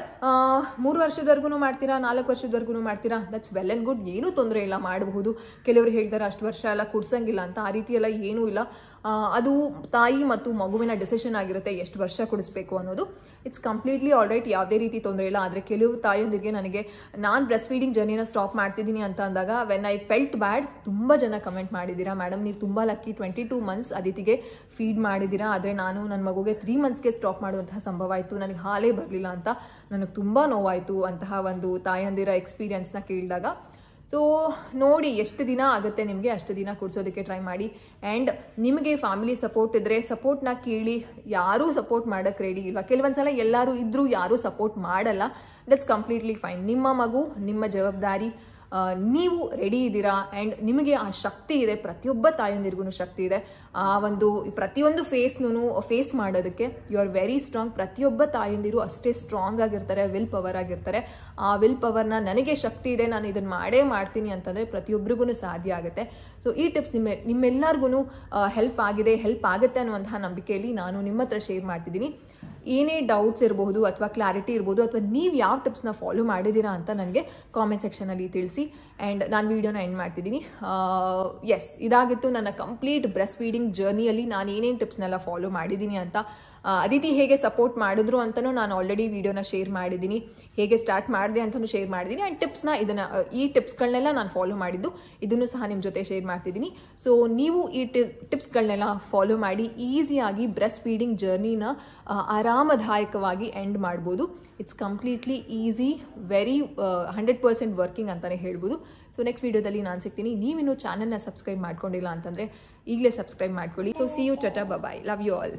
3 ವರ್ಷದವರೆಗೂ ಮಾಡ್ತೀರಾ, 4 ವರ್ಷದವರೆಗೂ ಮಾಡ್ತೀರಾ, ದಟ್ಸ್ ವೆಲ್ ಆ್ಯಂಡ್ ಗುಡ್, ಏನೂ ತೊಂದರೆ ಇಲ್ಲ, ಮಾಡಬಹುದು. ಕೆಲವರು ಹೇಳ್ತಾರೆ ಅಷ್ಟು ವರ್ಷ ಎಲ್ಲ ಕುಡ್ಸಂಗಿಲ್ಲ ಅಂತ. ಆ ರೀತಿ ಎಲ್ಲ ಏನೂ ಇಲ್ಲ. ಅದು ತಾಯಿ ಮತ್ತು ಮಗುವಿನ ಡಿಸಿಷನ್ ಆಗಿರುತ್ತೆ ಎಷ್ಟು ವರ್ಷ ಕುಡಿಸ್ಬೇಕು ಅನ್ನೋದು. ಇಟ್ಸ್ ಕಂಪ್ಲೀಟ್ಲಿ ಆಲ್ ರೈಟ್, ಯಾವುದೇ ರೀತಿ ತೊಂದರೆ ಇಲ್ಲ. ಆದರೆ ಕೆಲವು ತಾಯಿಯೊಂದಿಗೆ ನನಗೆ ನಾನು ಬ್ರೆಸ್ಟ್ ಫೀಡಿಂಗ್ ಜರ್ನಿನ ಸ್ಟಾಪ್ ಮಾಡ್ತಿದ್ದೀನಿ ಅಂತ ಅಂದಾಗ ವೆನ್ ಐ ಫೆಲ್ಟ್ ಬ್ಯಾಡ್, ತುಂಬ ಜನ ಕಮೆಂಟ್ ಮಾಡಿದ್ದೀರಾ, ಮೇಡಮ್ ನೀವು ತುಂಬ ಲಕ್ಕಿ, 22 months ಅದಿತಿಗೆ ಫೀಡ್ ಮಾಡಿದ್ದೀರಾ, ಆದರೆ ನಾನು ನನ್ನ ಮಗುಗೆ 3 monthsಗೆ ಸ್ಟಾಪ್ ಮಾಡುವಂತಹ ಸಂಭವ ಆಯಿತು, ನನಗೆ ಹಾಲೇ ಬರಲಿಲ್ಲ ಅಂತ ನನಗೆ ತುಂಬ ನೋವಾಯಿತು ಅಂತಹ ಒಂದು ತಾಯಂದಿರ ಎಕ್ಸ್ಪೀರಿಯನ್ಸ್ನ ಕೇಳಿದಾಗ. ಸೊ ನೋಡಿ, ಎಷ್ಟು ದಿನ ಆಗುತ್ತೆ ನಿಮಗೆ ಅಷ್ಟು ದಿನ ಕುಡಿಸೋದಕ್ಕೆ ಟ್ರೈ ಮಾಡಿ. ಆ್ಯಂಡ್ ನಿಮಗೆ ಫ್ಯಾಮಿಲಿ ಸಪೋರ್ಟ್ ಇದ್ದರೆ ಸಪೋರ್ಟ್ನ ಕೇಳಿ. ಯಾರೂ ಸಪೋರ್ಟ್ ಮಾಡೋಕ್ಕೆ ರೆಡಿ ಇಲ್ಲ. ಕೆಲವೊಂದ್ಸಲ ಎಲ್ಲರೂ ಇದ್ದರೂ ಯಾರೂ ಸಪೋರ್ಟ್ ಮಾಡಲ್ಲ. That's completely fine. ನಿಮ್ಮ ಮಗು ನಿಮ್ಮ ಜವಾಬ್ದಾರಿ. ನೀವು ರೆಡಿ ಇದ್ದೀರಾ ಆ್ಯಂಡ್ ನಿಮಗೆ ಆ ಶಕ್ತಿ ಇದೆ. ಪ್ರತಿಯೊಬ್ಬ ತಾಯಂದಿರಿಗೂ ಶಕ್ತಿ ಇದೆ. ಆ ಒಂದು ಪ್ರತಿಯೊಂದು ಫೇಸ್ ಮಾಡೋದಕ್ಕೆ ಯು ಆರ್ ವೆರಿ ಸ್ಟ್ರಾಂಗ್. ಪ್ರತಿಯೊಬ್ಬ ತಾಯಂದಿರು ಅಷ್ಟೇ ಸ್ಟ್ರಾಂಗ್ ಆಗಿರ್ತಾರೆ, ವಿಲ್ ಪವರ್ ಆಗಿರ್ತಾರೆ. ಆ ವಿಲ್ ಪವರ್ನ ನನಗೆ ಶಕ್ತಿ ಇದೆ, ನಾನು ಇದನ್ನು ಮಾಡೇ ಮಾಡ್ತೀನಿ ಅಂತಂದರೆ ಪ್ರತಿಯೊಬ್ಬರಿಗೂ ಸಾಧ್ಯ ಆಗುತ್ತೆ. ಸೊ ಈ ಟಿಪ್ಸ್ ನಿಮ್ಮೆಲ್ಲರಿಗೂ ಹೆಲ್ಪ್ ಆಗುತ್ತೆ ಅನ್ನುವಂತಹ ನಂಬಿಕೆಯಲ್ಲಿ ನಾನು ನಿಮ್ಮ ಹತ್ರ ಶೇರ್ ಮಾಡ್ತಿದ್ದೀನಿ. ಏನೇ ಡೌಟ್ಸ್ ಇರಬಹುದು ಅಥವಾ ಕ್ಲಾರಿಟಿ ಇರ್ಬೋದು, ಅಥವಾ ನೀವು ಯಾವ ಟಿಪ್ಸ್ನ ಫಾಲೋ ಮಾಡಿದ್ದೀರಾ ಅಂತ ನನಗೆ ಕಾಮೆಂಟ್ ಸೆಕ್ಷನಲ್ಲಿ ತಿಳಿಸಿ. ಆ್ಯಂಡ್ ನಾನು ವಿಡಿಯೋನ ಎಂಡ್ ಮಾಡ್ತಿದ್ದೀನಿ. ಎಸ್, ಇದಾಗಿತ್ತು ನನ್ನ ಕಂಪ್ಲೀಟ್ ಬ್ರೆಸ್ಟ್ ಫೀಡಿಂಗ್ ಜರ್ನಿಯಲ್ಲಿ ನಾನು ಏನೇನು ಟಿಪ್ಸ್ನೆಲ್ಲ ಫಾಲೋ ಮಾಡಿದ್ದೀನಿ ಅಂತ. ಅದಿತಿ ಹೇಗೆ ಸಪೋರ್ಟ್ ಮಾಡಿದ್ರು ಅಂತಲೂ ನಾನು ಆಲ್ರೆಡಿ ವಿಡಿಯೋನ ಶೇರ್ ಮಾಡಿದ್ದೀನಿ, ಹೇಗೆ ಸ್ಟಾರ್ಟ್ ಮಾಡಿದೆ ಅಂತಲೂ ಶೇರ್ ಮಾಡಿದ್ದೀನಿ. ಆ್ಯಂಡ್ ಈ ಟಿಪ್ಸ್ಗಳನ್ನೆಲ್ಲ ನಾನು ಫಾಲೋ ಮಾಡಿದ್ದು, ಇದನ್ನು ಸಹ ನಿಮ್ಮ ಜೊತೆ ಶೇರ್ ಮಾಡ್ತಿದ್ದೀನಿ. ಸೊ ನೀವು ಈ ಟಿಪ್ಸ್ಗಳನ್ನೆಲ್ಲ ಫಾಲೋ ಮಾಡಿ ಈಸಿಯಾಗಿ ಬ್ರೆಸ್ಟ್ ಫೀಡಿಂಗ್ ಜರ್ನಿನ ಆರಾಮದಾಯಕವಾಗಿ ಎಂಡ್ ಮಾಡ್ಬೋದು. It's completely easy, very 100% working ಅಂತಲೇ ಹೇಳ್ಬೋದು. ಸೊ ನೆಕ್ಸ್ಟ್ ವಿಡಿಯೋದಲ್ಲಿ ನಾನು ಸಿಗ್ತೀನಿ. ನೀವಿನ್ನೂ ಚಾನಲ್ನ ಸಬ್ಸ್ಕ್ರೈಬ್ ಮಾಡ್ಕೊಂಡಿಲ್ಲ ಅಂತಂದರೆ ಈಗಲೇ ಸಬ್ಸ್ಕ್ರೈಬ್ ಮಾಡ್ಕೊಳ್ಳಿ. So see you, tata, bye, love you all.